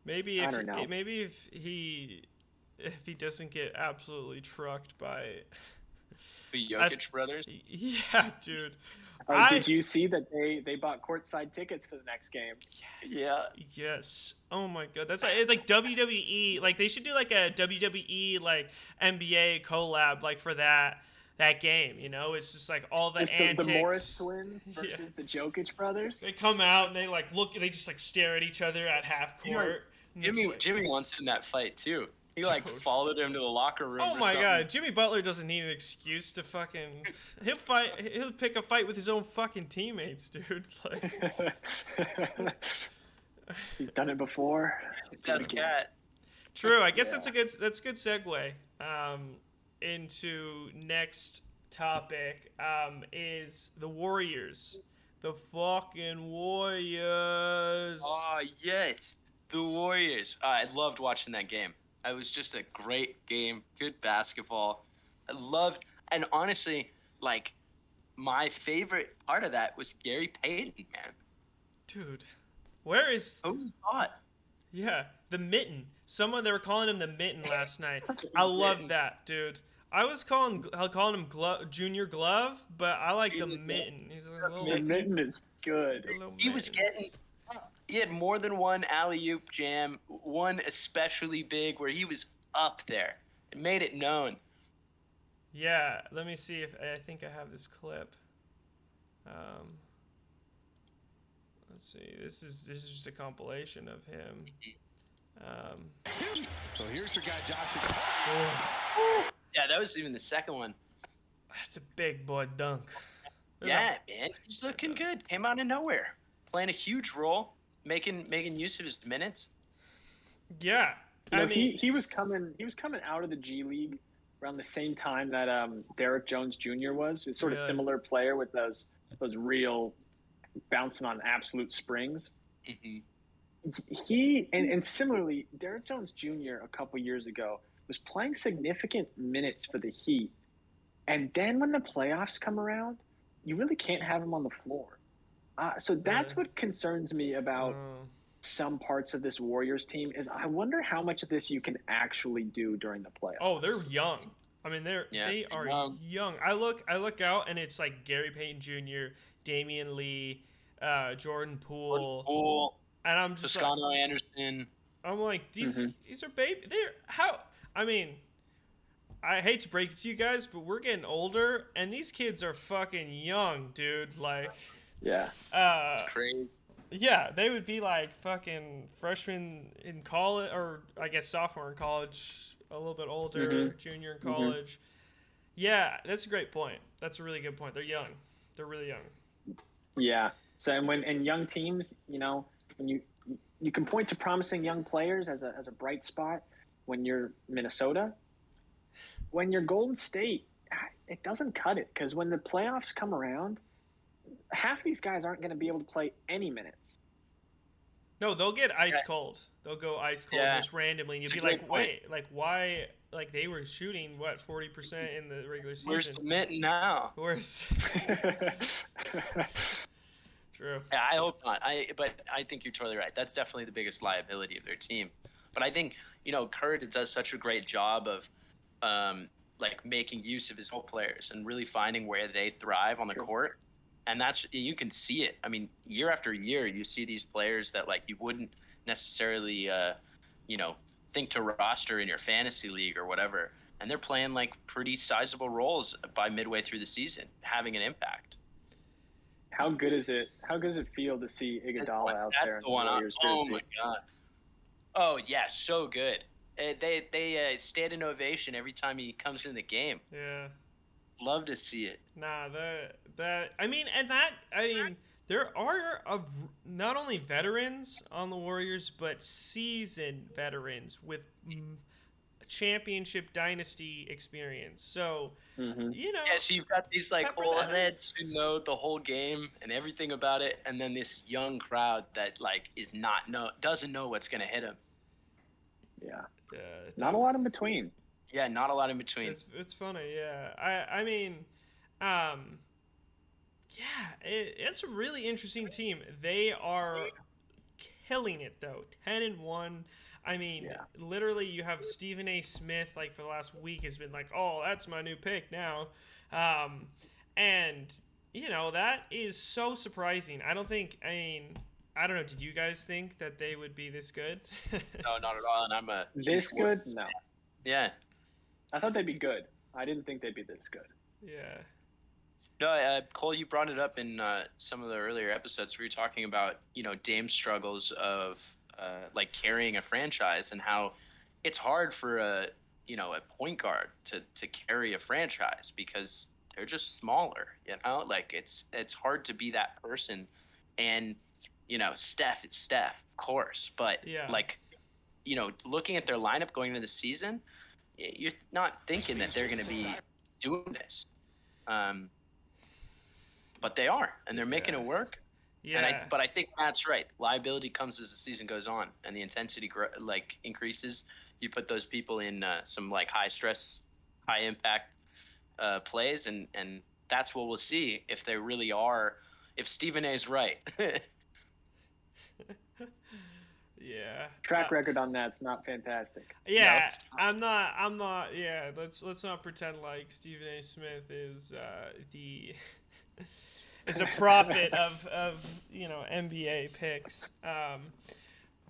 maybe I don't know. Maybe if he doesn't get absolutely trucked by the Jokic brothers. Yeah, dude. Did you see that they bought courtside tickets to the next game? Yes. Oh my god, that's like WWE. Like they should do like a WWE like NBA collab like for that game. It's just like all the antics. The Morris twins versus the Jokic brothers. They come out and they like look. They just like stare at each other at half court. Jimmy wants in that fight too. He like followed him to the locker room. Oh my god, Jimmy Butler doesn't need an excuse to fucking. He'll fight. He'll pick a fight with his own fucking teammates, dude. Like, he's done it before. That's cat. True. I guess that's a good segue into next topic. Is the Warriors, the fucking Warriors? Oh yes, the Warriors. I loved watching that game. It was just a great game, good basketball. I loved, and honestly, like, my favorite part of that was Gary Payton, man. Dude. Where is? Who thought? Yeah, the mitten. Someone they were calling him the mitten last night. I love that, dude. I was calling him Junior Glove, but I like the mitten. He's a little. The mitten is good. He was getting. He had more than one alley-oop jam, one especially big where he was up there. It made it known. Yeah, let me see if I think I have this clip. Let's see. This is just a compilation of him. So here's your guy, Josh. Yeah, that was even the second one. That's a big boy dunk. Man, he's looking good. Came out of nowhere, playing a huge role, making use of his minutes. Yeah, I mean, he was coming out of the G League around the same time that Derek Jones Jr. was. He's sort of similar player with those real bouncing on absolute springs. Mm-hmm. He and similarly, Derek Jones Jr. a couple years ago was playing significant minutes for the Heat, and then when the playoffs come around, you really can't have him on the floor. So that's what concerns me about some parts of this Warriors team is I wonder how much of this you can actually do during the playoffs. Oh, they're young. I mean, they are young. I look out and it's like Gary Payton Jr., Damian Lee, Jordan Poole, and I'm just Toscano Anderson. I'm like these are baby. They're how. I mean, I hate to break it to you guys, but we're getting older, and these kids are fucking young, dude. Like, it's crazy. Yeah, they would be like fucking freshmen in college, or I guess sophomore in college, a little bit older, junior in college. Yeah, that's a great point. That's a really good point. They're young. They're really young. Yeah. So and young teams, you know, when you can point to promising young players as a bright spot when you're Minnesota. When you're Golden State, it doesn't cut it because when the playoffs come around, half these guys aren't going to be able to play any minutes. No, they'll get ice cold. They'll go ice cold just randomly, and you'll be like, wait, like why? Like they were shooting 40% in the regular season. Where's the mitten now? Where's? True. Yeah, I hope not. But I think you're totally right. That's definitely the biggest liability of their team. But I think Kurt does such a great job of like making use of his role players and really finding where they thrive on the court. And you can see it. I mean, year after year, you see these players that like you wouldn't necessarily, think to roster in your fantasy league or whatever, and they're playing like pretty sizable roles by midway through the season, having an impact. How good is it? How good does it feel to see Iguodala out there in the Warriors jersey? Oh my god! Oh yeah, so good. They stand in ovation every time he comes in the game. Yeah. Love to see it. Nah, I mean, there are not only veterans on the Warriors, but seasoned veterans with championship dynasty experience. So, Yeah, so you've got these like old heads who know the whole game and everything about it, and then this young crowd that like doesn't know what's gonna hit them. Yeah. Not a lot in between. Yeah, not a lot in between. It's funny, yeah. It's a really interesting team. They are killing it though. 10-1. I mean, literally, you have Stephen A. Smith like for the last week has been like, "Oh, that's my new pick now," and that is so surprising. I don't know. Did you guys think that they would be this good? No, not at all. And I'm a this good? No. Yeah. I thought they'd be good. I didn't think they'd be this good. Yeah. No, Cole, you brought it up in some of the earlier episodes where you're talking about, Dame's struggles of like carrying a franchise and how it's hard for a point guard to carry a franchise because they're just smaller, like it's hard to be that person. And, Steph is Steph, of course, but looking at their lineup going into the season, you're not thinking that they're going to be doing this. But they are, and they're making it work. Yeah. But I think Matt's right. Liability comes as the season goes on, and the intensity increases. You put those people in some like high stress, high impact plays, and that's what we'll see if they really are. If Stephen A. is right. Yeah. Track record on that's not fantastic. Yeah, no, I'm not. Yeah, let's not pretend like Stephen A. Smith is is a prophet of NBA picks.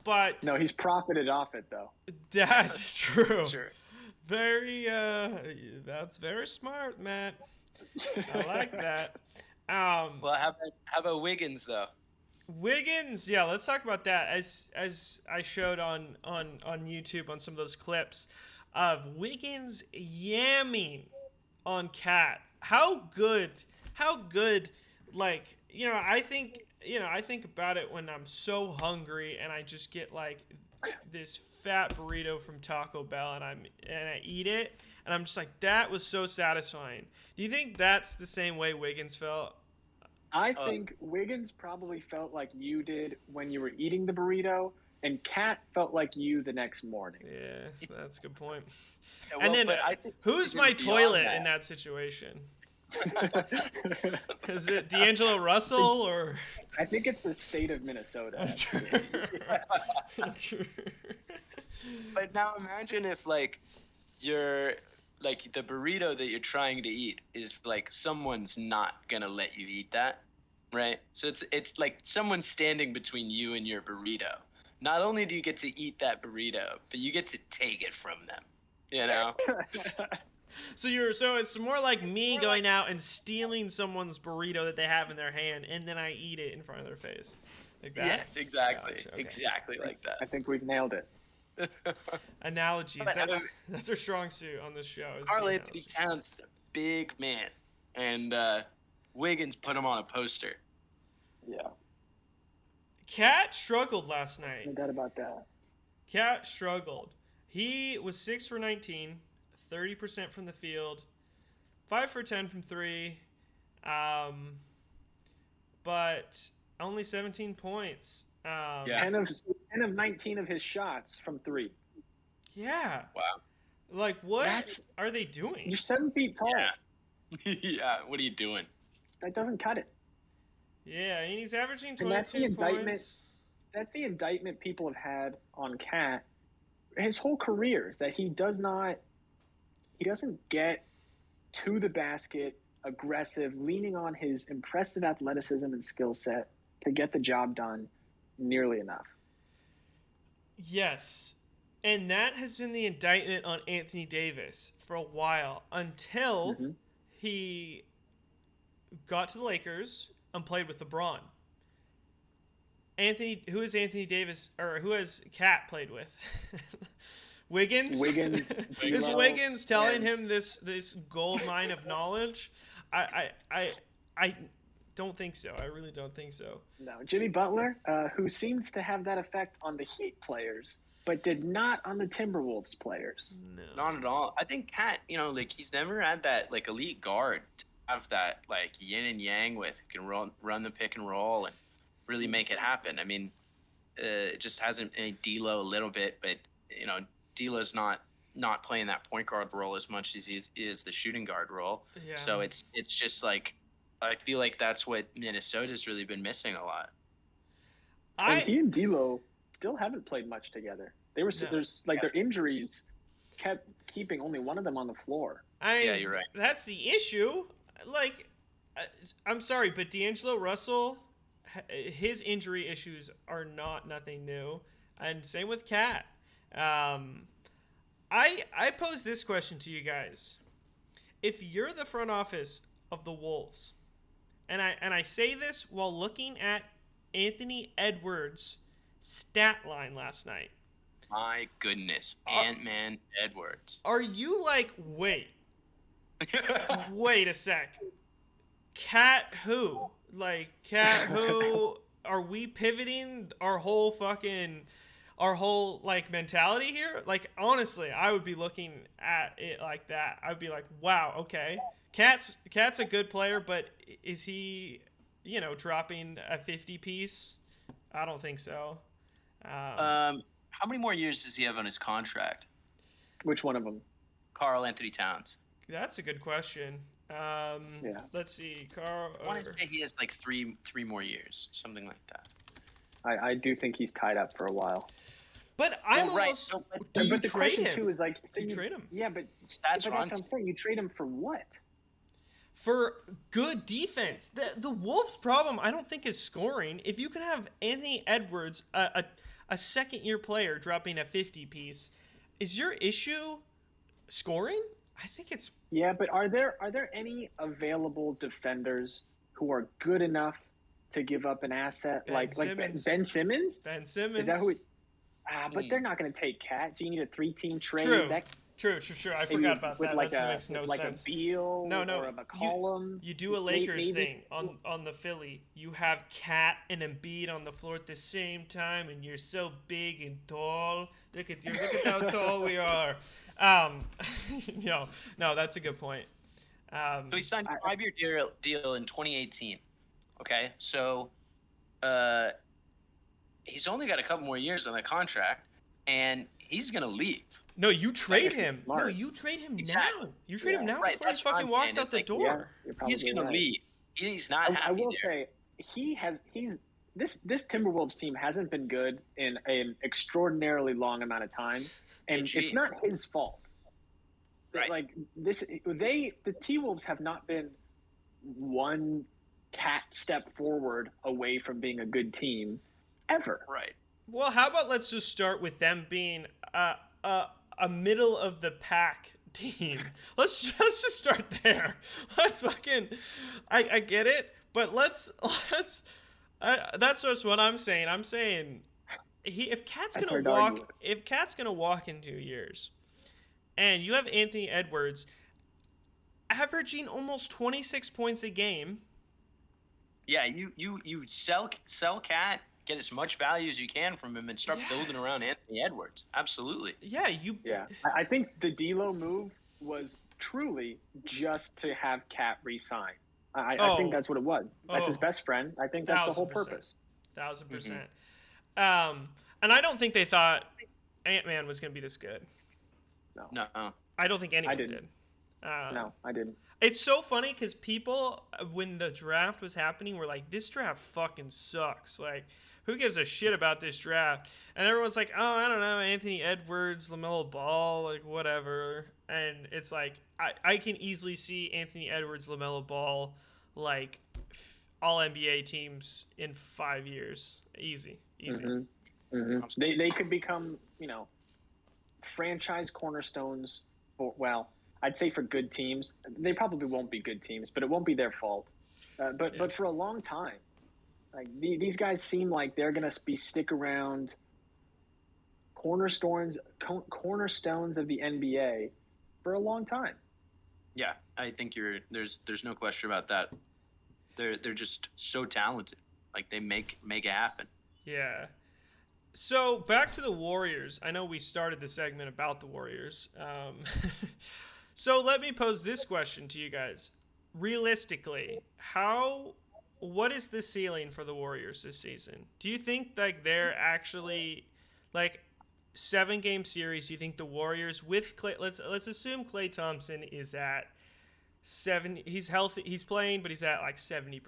But no, he's profited off it though. That's true. Sure. Very. That's very smart, Matt. I like that. Well, how about Wiggins though? Wiggins, yeah, let's talk about that. As I showed on YouTube on some of those clips of Wiggins yamming on Cat. How good, like, I think about it when I'm so hungry and I just get like this fat burrito from Taco Bell and I eat it and I'm just like, that was so satisfying. Do you think that's the same way Wiggins felt? I think Wiggins probably felt like you did when you were eating the burrito, and Cat felt like you the next morning. Yeah, that's a good point. Yeah, well, and then, I think who's my toilet in that situation? Is it D'Angelo Russell or? I think it's the state of Minnesota. But now imagine if like you're like the burrito that you're trying to eat is like someone's not gonna let you eat that, right? So it's like someone's standing between you and your burrito. Not only do you get to eat that burrito, but you get to take it from them. You know? So it's more like me going out and stealing someone's burrito that they have in their hand, and then I eat it in front of their face, like that. Yes, exactly, Gotcha, okay. exactly like that. I think we've nailed it. Analogies. That's our strong suit on this show. Karl Anthony Towns, a big man, and Wiggins put him on a poster. Yeah. Cat struggled last night. No doubt about that. Cat struggled. He was 6 for 19, 30% from the field, 5 for 10 from 3, but only 17 points. 10 of 19 of his shots from 3. Yeah. Wow. Like, what are they doing? You're 7 feet tall. Yeah. Yeah. What are you doing? That doesn't cut it. Yeah, I mean, he's averaging 22 And that's the indictment. points. That's the indictment people have had on Cat his whole career, is that he doesn't get to the basket aggressive, leaning on his impressive athleticism and skill set to get the job done nearly enough. Yes. And that has been the indictment on Anthony Davis for a while, until he got to the Lakers and played with LeBron. Who has Anthony Davis, or who has Cat played with? Wiggins? Is Wiggins telling him this gold mine of knowledge? I don't think so. I really don't think so. No, Jimmy Butler, who seems to have that effect on the Heat players, but did not on the Timberwolves players. No. Not at all. I think Cat, like he's never had that like elite guard to have that like yin and yang with, who can run the pick and roll and really make it happen. I mean, it just hasn't D'Lo a little bit, but D'Lo's not playing that point guard role as much as he is the shooting guard role. Yeah. So it's just like, I feel like that's what Minnesota's really been missing a lot. And he and D'Lo still haven't played much together. There's their injuries kept keeping only one of them on the floor. Yeah, you're right. That's the issue. Like, I'm sorry, but D'Angelo Russell, his injury issues are nothing new, and same with Cat. I pose this question to you guys: if you're the front office of the Wolves, and I say this while looking at Anthony Edwards' stat line last night. My goodness, Ant-Man Edwards. Are you like, wait a sec, Cat who? Like, Cat who? Are we pivoting our whole like mentality here? Like, honestly, I would be looking at it like that. I'd be like, wow, okay, Cat's a good player, but is he, dropping a 50 piece? I don't think so. How many more years does he have on his contract? Which one of them? Karl Anthony Towns. That's a good question. Let's see, Carl. I want to say he has like three more years, something like that. I do think he's tied up for a while. But I'm almost. So, do you but the trade question him? too is like, so you trade him? Yeah, but That's what I'm saying. You trade him for what? For good defense. The Wolves' problem, I don't think, is scoring. If you can have Anthony Edwards, a second-year player, dropping a 50 piece, is your issue scoring? I think it's. Yeah, but are there any available defenders who are good enough to give up an asset like Ben Simmons? Ben Simmons. Is that who? But they're not going to take Cat. So you need a 3-team trade. True. I forgot about that. Like that makes no sense. A Beal or a McCollum. You do a Lakers thing on the Philly. You have Cat and Embiid on the floor at the same time, and you're so big and tall. Look at how tall we are. No, that's a good point. So he signed a 5-year deal in 2018. Okay, so he's only got a couple more years on that contract, and he's gonna leave. No, you trade him. No, you trade him now. You trade him now before he fucking walks out the door. Yeah, he's gonna leave. He's not happy. I will say this Timberwolves team hasn't been good in an extraordinarily long amount of time, and it's not his fault. Right. Like the T-Wolves have not been one cat step forward away from being a good team ever. Right. Well, how about let's just start with them being a middle of the pack team. Let's just start there. Let's fucking. I get it, but let's. That's just what I'm saying. I'm saying if Cat's gonna walk in 2 years, and you have Anthony Edwards averaging almost 26 points a game. Yeah, you sell Cat, get as much value as you can from him, and start building around Anthony Edwards. Absolutely. Yeah, I think the D'Lo move was truly just to have Cat re-sign. I think that's what it was. That's his best friend. I think that's the whole purpose. 1,000%. And I don't think they thought Ant-Man was going to be this good. No. I don't think anyone did. No, I didn't. It's so funny because people, when the draft was happening, were like, this draft fucking sucks. Like, who gives a shit about this draft? And everyone's like, oh, I don't know, Anthony Edwards, LaMelo Ball, like, whatever. And it's like, I can easily see Anthony Edwards, LaMelo Ball, like, all-NBA teams in 5 years. Easy. Mm-hmm. Mm-hmm. They could become, franchise cornerstones I'd say for good teams. They probably won't be good teams, but it won't be their fault. But for a long time, like these guys seem like they're gonna stick around cornerstones of the NBA for a long time. Yeah, I think there's no question about that. They're just so talented. Like they make it happen. Yeah. So back to the Warriors. I know we started the segment about the Warriors. So let me pose this question to you guys. Realistically, what is the ceiling for the Warriors this season? Do you think like they're actually like 7-game series? Do you think the Warriors with Klay, let's assume Klay Thompson is at 70, he's healthy, he's playing, but he's at like 70%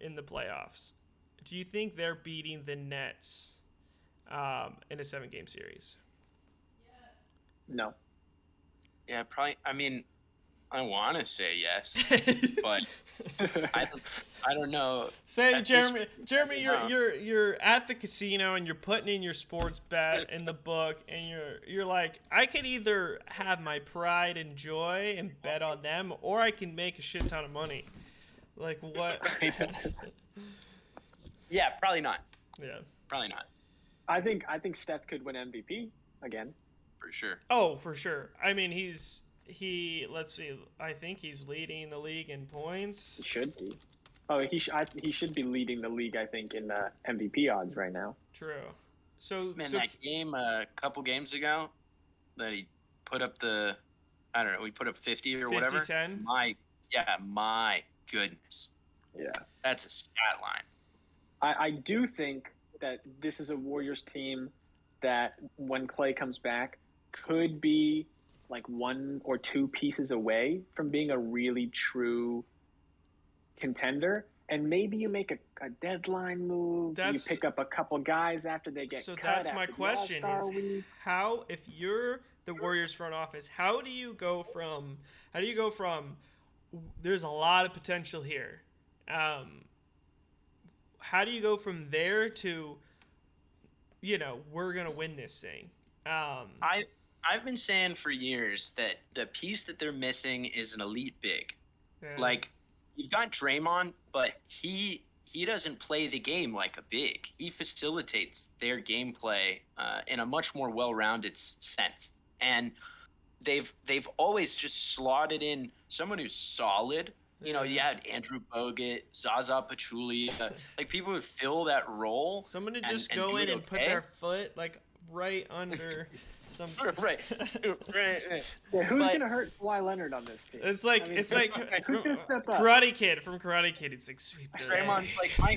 in the playoffs. Do you think they're beating the Nets in a 7-game series? Yes. No. Yeah, probably. I mean, I want to say yes, but I don't know. Say, Jeremy, you're at the casino and you're putting in your sports bet in the book, and you're like, I could either have my pride and joy and bet on them, or I can make a shit ton of money. Like what? Yeah, probably not. Yeah, probably not. I think Steph could win MVP again. For sure. Oh, for sure. I mean, let's see. I think he's leading the league in points. He should be. Oh, he should be leading the league. I think in MVP odds right now. True. So that game a couple games ago that he put up he put up 50 or 50, whatever. 10? My goodness. Yeah. That's a stat line. I do think that this is a Warriors team that when Klay comes back could be like 1 or 2 pieces away from being a really true contender. and maybe you make a deadline move. You pick up a couple guys after they get so cut. So that's my question is, how, if you're the Warriors front office, how do you go from there's a lot of potential here. How do you go from there to, we're going to win this thing? I've been saying for years that the piece that they're missing is an elite big. Yeah. Like, you've got Draymond, but he doesn't play the game like a big. He facilitates their gameplay in a much more well-rounded sense. And they've always just slotted in someone who's solid. You had Andrew Bogut, Zaza Pachulia, like people who fill that role. Someone to just go in and put their foot right under some. right. Yeah, who's gonna hurt Kawhi Leonard on this team? It's like who's gonna step up? Karate Kid. It's like sweep their Draymond's like, my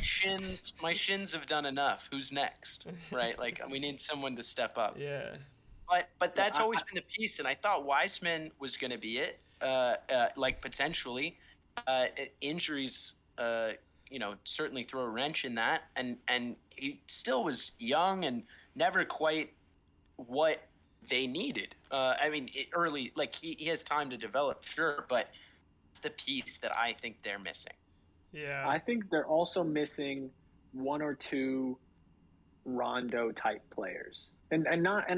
shins have done enough. Who's next? Right? Like, we need someone to step up. Yeah. But that's always been the piece, and I thought Wiseman was gonna be it. Potentially. Injuries, certainly throw a wrench in that, and he still was young and never quite what they needed. Early, like he has time to develop, sure, but it's the piece that I think they're missing. Yeah, I think they're also missing one or two Rondo type players, and I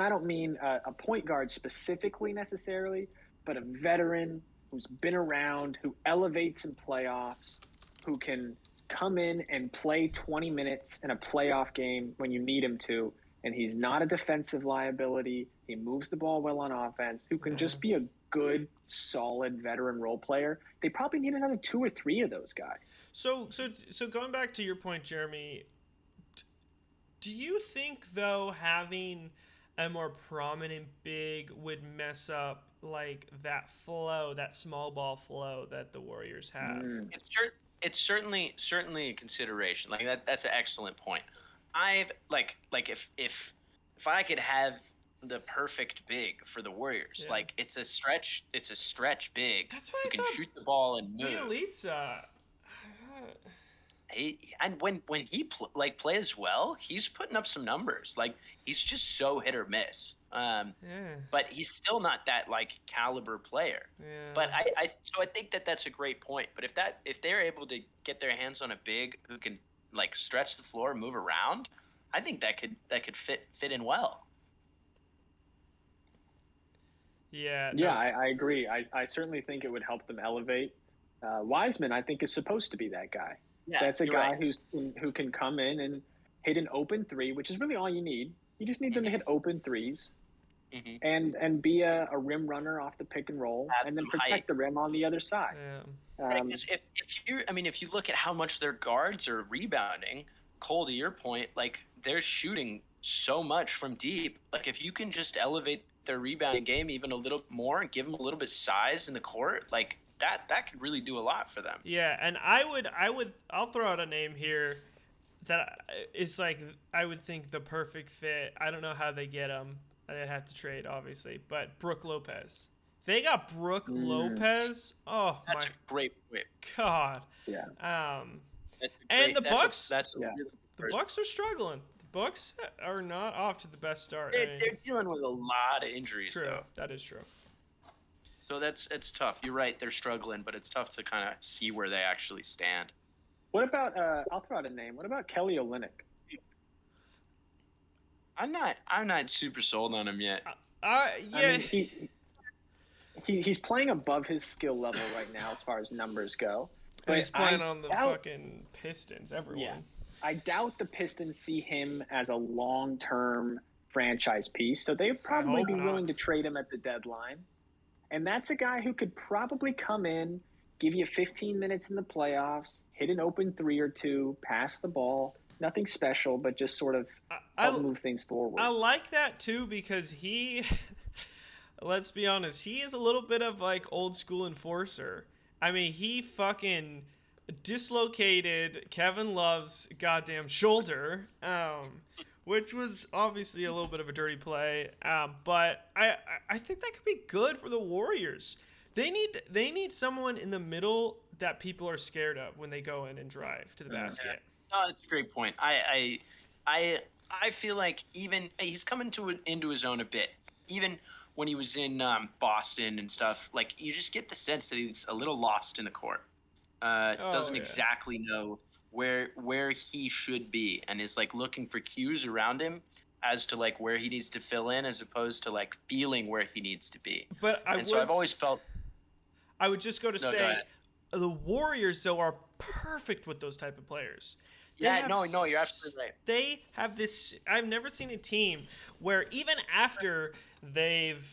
don't mean a point guard specifically necessarily, but a veteran who's been around, who elevates in playoffs, who can come in and play 20 minutes in a playoff game when you need him to, and he's not a defensive liability. He moves the ball well on offense, who can just be a good, solid veteran role player. They probably need another 2 or 3 of those guys. So going back to your point, Jeremy, do you think, though, having a more prominent big would mess up that flow, that small ball flow that the Warriors have? It's certainly a consideration. That's an excellent point. If I could have the perfect big for the Warriors, it's a stretch big. That's why who can shoot the ball and move. Bielitsa. And when he plays well, he's putting up some numbers. He's just so hit or miss. But he's still not that caliber player. Yeah. But I think that's a great point. But if they're able to get their hands on a big who can stretch the floor and move around, I think that could fit in well. Yeah. Yeah, I agree. I certainly think it would help them elevate. Wiseman, I think, is supposed to be that guy. Yeah, that's a guy who can come in and hit an open three, which is really all you need. You just need them to hit open threes, and be a rim runner off the pick and roll, and then protect the rim on the other side. Yeah. If you look at how much their guards are rebounding, Cole, to your point, they're shooting so much from deep. If you can just elevate their rebounding game even a little more and give them a little bit size in the court, that could really do a lot for them. Yeah, and I'll throw out a name here that is I would think the perfect fit. I don't know how they get him. They'd have to trade, obviously, but Brook Lopez. They got Brook Lopez. Oh, that's a great whip. God. Yeah. And the Bucks. The Bucks are struggling. The Bucks are not off to the best start. They're dealing with a lot of injuries, true. though. That is true. So it's tough. You're right. They're struggling, but it's tough to kind of see where they actually stand. What about I'll throw out a name. What about Kelly Olynyk? I'm not super sold on him yet. Yeah. He's playing above his skill level right now as far as numbers go. But he's playing on the fucking Pistons. Everyone. Yeah. I doubt the Pistons see him as a long-term franchise piece, so they'd probably be willing to trade him at the deadline. And that's a guy who could probably come in, give you 15 minutes in the playoffs, hit an open 3 or 2, pass the ball. Nothing special, but just sort of help move things forward. I like that, too, because he, let's be honest, he is a little bit of old school enforcer. I mean, he fucking dislocated Kevin Love's goddamn shoulder, which was obviously a little bit of a dirty play. But I think that could be good for the Warriors. They need someone in the middle that people are scared of when they go in and drive to the basket. No, that's a great point. I feel like even he's coming into his own a bit. Even when he was in Boston and stuff, like you just get the sense that he's a little lost in the court. Doesn't exactly know where he should be, and is like looking for cues around him as to like where he needs to fill in, as opposed to like feeling where he needs to be. But so I've always felt. I would just go to say the Warriors though are perfect with those type of players. You're absolutely right. They have this. I've never seen a team where even after they've,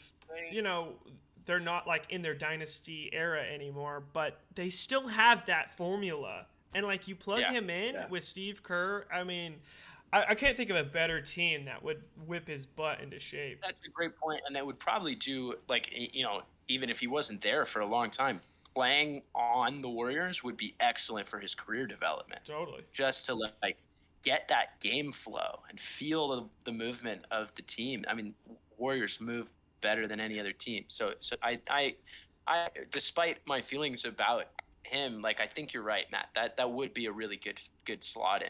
they're not like in their dynasty era anymore, but they still have that formula. And like you plug him in with Steve Kerr. I mean, I can't think of a better team that would whip his butt into shape. That's a great point, and that would probably do like even if he wasn't there for a long time. Playing on the Warriors would be excellent for his career development. Totally. Just to like get that game flow and feel the movement of the team. I mean, Warriors move better than any other team. So I despite my feelings about him, like I think you're right, Matt. That would be a really good slot in.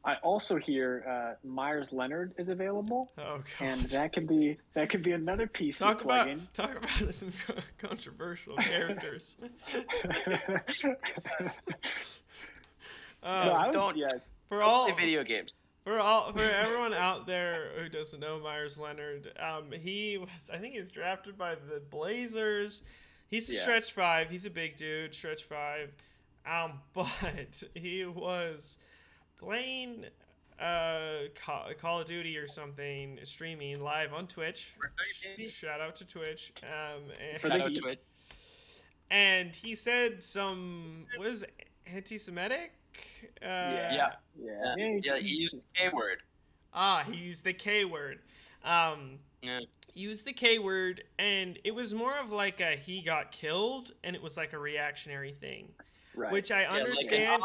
I also hear Myers Leonard is available. Oh, God. And that could be another piece to plug in. Talk about some controversial characters. For all video games. For everyone out there who doesn't know Myers Leonard, I think he was drafted by the Blazers. He's a stretch 5. He's a big dude, stretch 5. But he was playing Call of Duty or something, streaming live on Twitch. Shout out to Twitch. And he said some anti-Semitic. He used the K word. He used the K word. He used the K word, and it was more of like he got killed, and it was like a reactionary thing, right? Which I understand.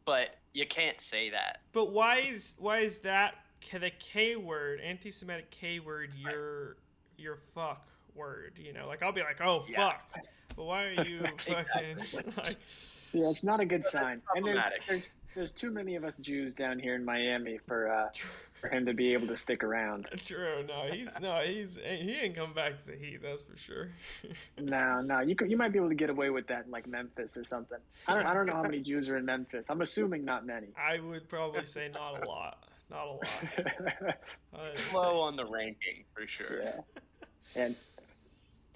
But you can't say that. But why is that the K word, anti-Semitic K word, your fuck word? Like I'll be like, oh fuck, but why are you fucking like? Yeah, it's not a good sign. And there's too many of us Jews down here in Miami for him to be able to stick around. True. He ain't come back to the Heat. That's for sure. No. You might be able to get away with that in like Memphis or something. I don't know how many Jews are in Memphis. I'm assuming not many. I would probably say not a lot. Not a lot. Low on the ranking for sure. Yeah.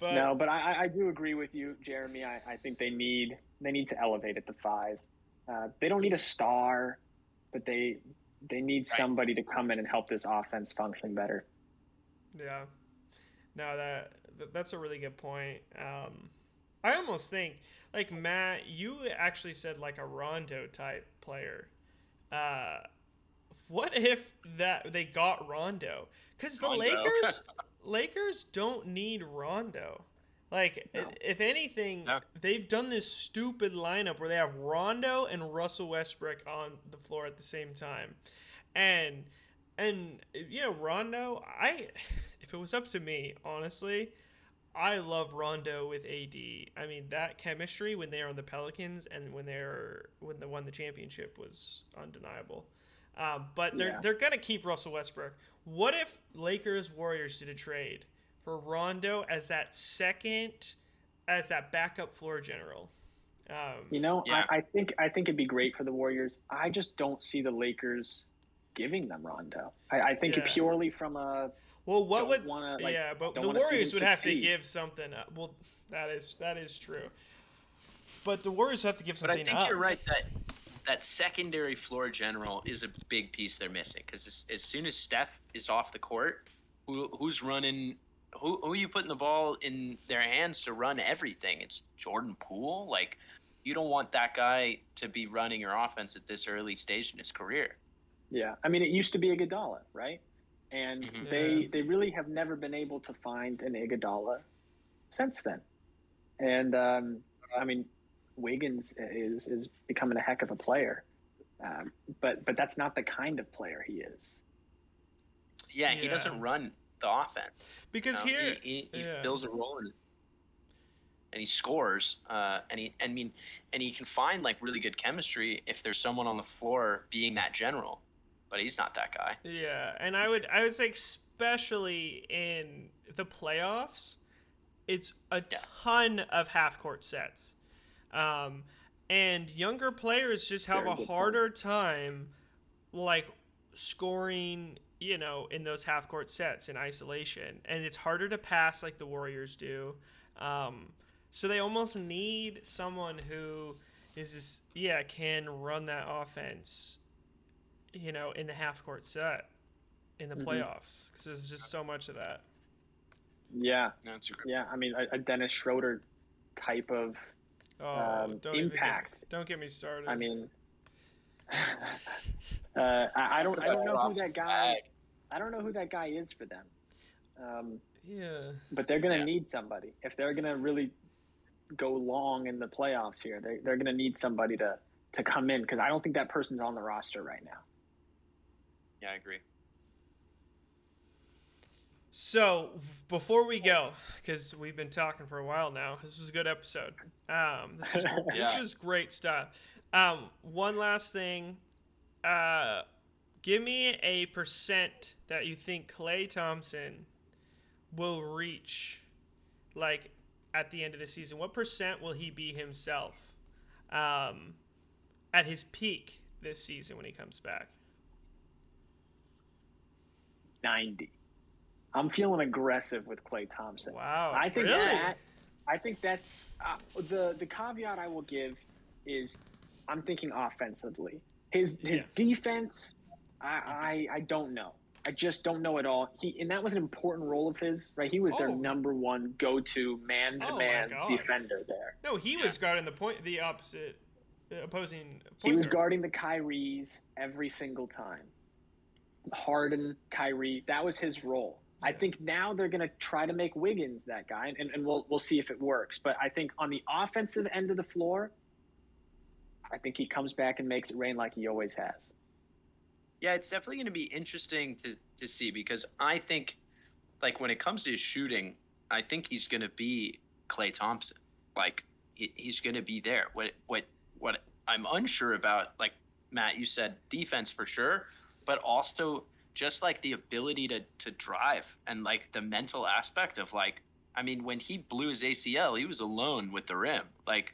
But I do agree with you, Jeremy. I think they need to elevate it to 5. They don't need a star, but they need somebody to come in and help this offense function better. Yeah. No, that's a really good point. I almost think, like, Matt, you actually said like a Rondo type player. What if they got Rondo? Because the Lakers don't need Rondo. Like, if anything, they've done this stupid lineup where they have Rondo and Russell Westbrook on the floor at the same time. And Rondo, if it was up to me, honestly, I love Rondo with AD. I mean, that chemistry when they were on the Pelicans and when they won the championship was undeniable. But they're going to keep Russell Westbrook. What if Lakers Warriors did a trade for Rondo as that backup floor general? I think it'd be great for the Warriors. I just don't see the Lakers giving them Rondo. I think purely from a but the Warriors would have to give something up. Well, that is true. But the Warriors have to give something up. But I think you're right that secondary floor general is a big piece they're missing, because as soon as Steph is off the court, who's running? Who are you putting the ball in their hands to run everything? It's Jordan Poole. Like, you don't want that guy to be running your offense at this early stage in his career. Yeah, I mean, it used to be Iguodala, right? And they really have never been able to find an Iguodala since then. And I mean, Wiggins is becoming a heck of a player, but that's not the kind of player he is. Yeah, he doesn't run the offense because he fills a role in it. and he scores, and he can find like really good chemistry if there's someone on the floor being that general, but he's not that guy. Yeah, and I would say especially in the playoffs, it's a ton of half court sets, and younger players just have a harder time like scoring, in those half court sets in isolation, and it's harder to pass like the Warriors do. So they almost need someone who can run that offense, in the half court set in the playoffs, because there's just so much of that. Yeah. That's great. Yeah. I mean, a Dennis Schroeder type of impact. Don't get me started. I mean, I don't know who that guy. I don't know who that guy is for them. But they're gonna need somebody if they're gonna really go long in the playoffs here. They're gonna need somebody to come in, because I don't think that person's on the roster right now. Yeah, I agree. So before we go, because we've been talking for a while now, this was a good episode. This was great stuff. One last thing. Give me a percent that you think Klay Thompson will reach, like, at the end of the season. What percent will he be himself at his peak this season when he comes back? 90. I'm feeling aggressive with Klay Thompson. Wow. I think really? I think that's the caveat I will give is I'm thinking offensively. His defense, I don't know. I just don't know at all. And that was an important role of his, right? He was their number one go-to man-to-man defender there. No, he was guarding the opposite, opposing point. He was guarding the Kyries every single time. Harden, Kyrie, that was his role. Yeah. I think now they're going to try to make Wiggins that guy, and we'll see if it works. But I think on the offensive end of the floor, I think he comes back and makes it rain like he always has. Yeah, it's definitely going to be interesting to see, because I think, like, when it comes to his shooting, I think he's going to be Klay Thompson. Like, he's going to be there. What I'm unsure about, like Matt, you said defense for sure, but also just like the ability to drive and like the mental aspect of, like, I mean, when he blew his ACL, he was alone with the rim. Like,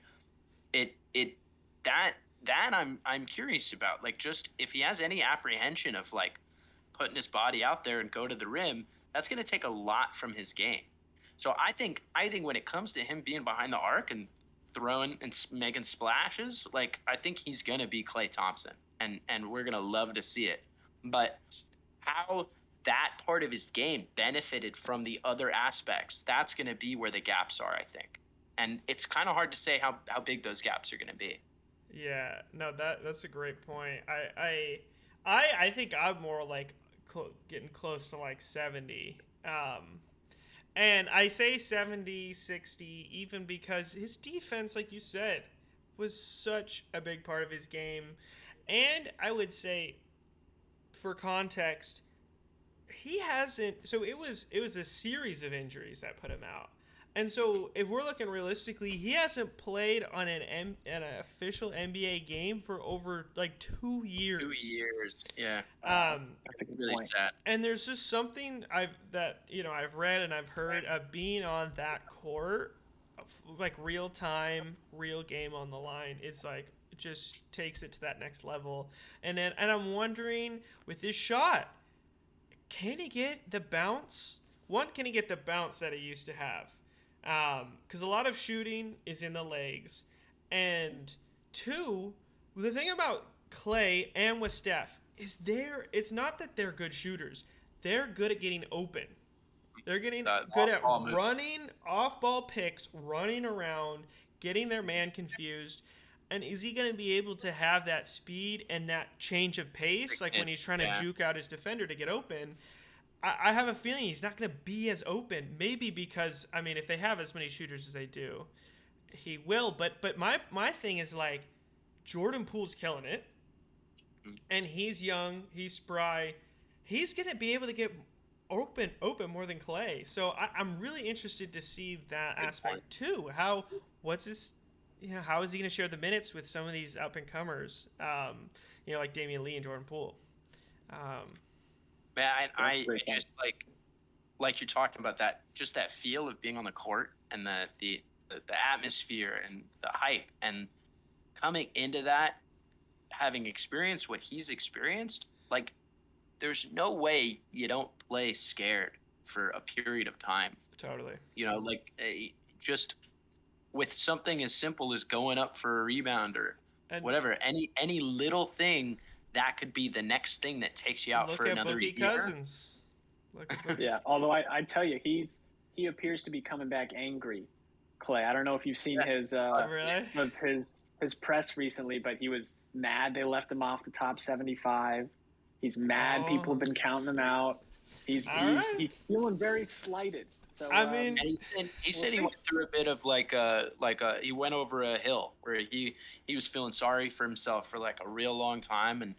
that I'm curious about. Like, just if he has any apprehension of like putting his body out there and go to the rim, that's going to take a lot from his game. So I think when it comes to him being behind the arc and throwing and making splashes, like, I think he's going to be Klay Thompson, and we're going to love to see it. But how that part of his game benefited from the other aspects, that's going to be where the gaps are, I think. And it's kind of hard to say how big those gaps are going to be. Yeah, no, that's a great point. I think I'm more like getting close to like 70. And I say 70, 60, even because his defense, like you said, was such a big part of his game. And I would say, for context, he hasn't. So it was a series of injuries that put him out. And so if we're looking realistically, he hasn't played on an official NBA game for over like 2 years. 2 years, yeah. That's a good really point. sad. And there's just something I've read and I've heard of being on that court, like real time, real game on the line, is like, it just takes it to that next level. And I'm wondering, with this shot, can he get the bounce? One, can he get the bounce that he used to have? Because a lot of shooting is in the legs. And two, the thing about Klay and with Steph is it's not that they're good shooters. They're good at getting open. They're getting good at running off-ball picks, running around, getting their man confused. And is he going to be able to have that speed and that change of pace, like when he's trying to juke out his defender to get open? I have a feeling he's not going to be as open. Maybe because, I mean, if they have as many shooters as they do, he will. But my thing is, like, Jordan Poole's killing it, and he's young, he's spry. He's going to be able to get open more than Clay. So I'm really interested to see that aspect too. How is he going to share the minutes with some of these up and comers? Like Damian Lee and Jordan Poole. Man, I just like you're talking about that, just that feel of being on the court and the atmosphere and the hype, and coming into that, having experienced what he's experienced, like there's no way you don't play scared for a period of time. Totally. Just with something as simple as going up for a rebound or whatever, any little thing that could be the next thing that takes you out for another year. Cousins. Yeah, although I tell you, he appears to be coming back angry, Clay. I don't know if you've seen his press recently, but he was mad they left him off the top 75. He's mad people have been counting him out. He's feeling very slighted. So, he said he went through a bit of he went over a hill where he was feeling sorry for himself for like a real long time and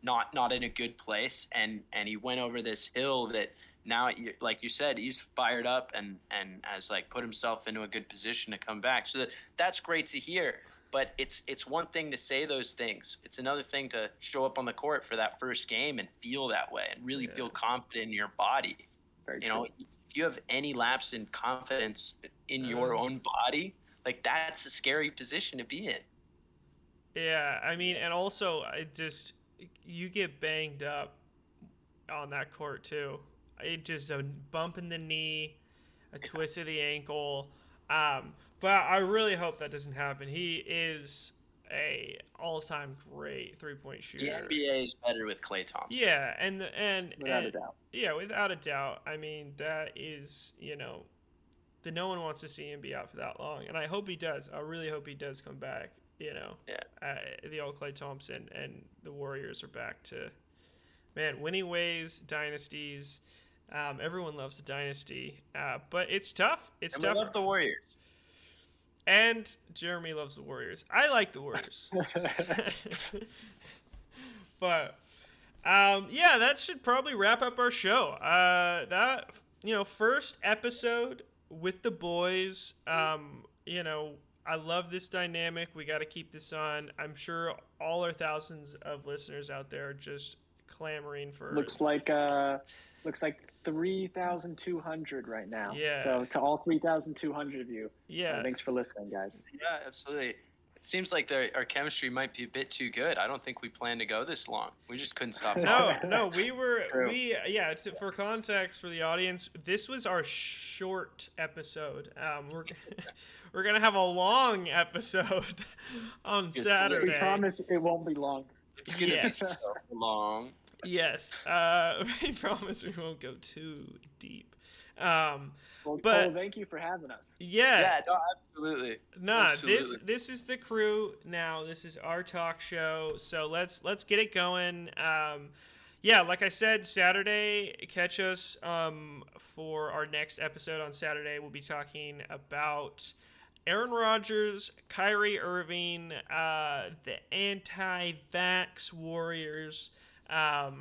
not in a good place, and he went over this hill that now, like you said, he's fired up and has like put himself into a good position to come back. So that's great to hear. But it's one thing to say those things. It's another thing to show up on the court for that first game and feel that way and really feel confident in your body. Very true. If you have any lapse in confidence in your own body, like that's a scary position to be in. Yeah, I mean, and also you get banged up on that court too. It just a bump in the knee, a twist of the ankle. But I really hope that doesn't happen. He is a all-time great three-point shooter. The NBA is better with Klay Thompson. Yeah, and without a doubt. Yeah, without a doubt. I mean, that is, no one wants to see him be out for that long, and I hope he does. I really hope he does come back. The old Klay Thompson, and the Warriors are back to, winning ways, dynasties. Everyone loves a dynasty, but it's tough. It's tough. We love the Warriors. And Jeremy loves the Warriors. I like the Warriors. But, that should probably wrap up our show. First episode with the boys. I love this dynamic. We got to keep this on. I'm sure all our thousands of listeners out there are just clamoring for. Looks like 3,200 right now. Yeah. So to all 3,200 of you, thanks for listening, guys. Yeah, absolutely. It seems like our chemistry might be a bit too good. I don't think we planned to go this long. We just couldn't stop talking. No, for context for the audience, this was our short episode. We're going to have a long episode on Saturday. We promise it won't be long. It's going to be so long. Yes. We promise we won't go too deep. Cole, thank you for having us. Yeah, no, absolutely. Absolutely. This is the crew now. This is our talk show. So let's get it going. Like I said, Saturday, catch us for our next episode on Saturday. We'll be talking about Aaron Rodgers, Kyrie Irving, the anti-vax Warriors. Not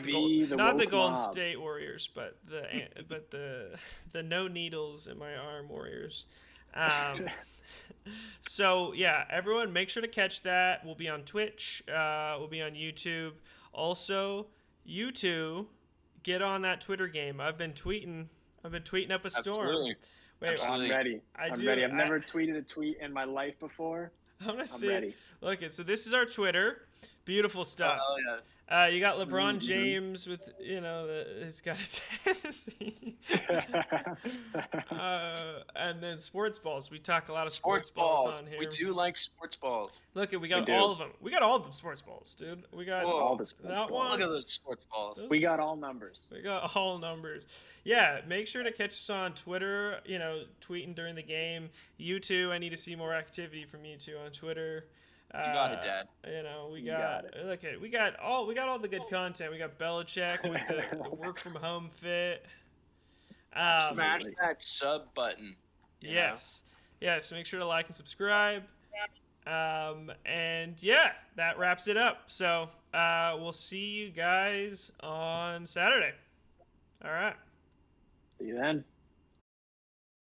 the Golden State Warriors, but the no needles in my arm Warriors. So everyone, make sure to catch that. We'll be on Twitch. We'll be on YouTube. Also, you two, get on that Twitter game. I've been tweeting up a storm. Absolutely. Wait, Absolutely. I'm ready. I'm ready. I've never tweeted a tweet in my life before. I'm ready. Look, so this is our Twitter. Beautiful stuff. Oh, yeah. You got LeBron James with, he's got his Tennessee. And then sports balls. We talk a lot of sports balls on here. We do like sports balls. Look, we got all of them. We got all of the sports balls, dude. We got all the sports balls. Look at those sports balls. We got all numbers. We got all numbers. Yeah, make sure to catch us on Twitter, tweeting during the game. You two, I need to see more activity from you two on Twitter. You got it, Dad. We got all the good content. We got Belichick with the work from home fit. Smash that sub button. Yes. So make sure to like and subscribe. And that wraps it up. So we'll see you guys on Saturday. All right. See you then.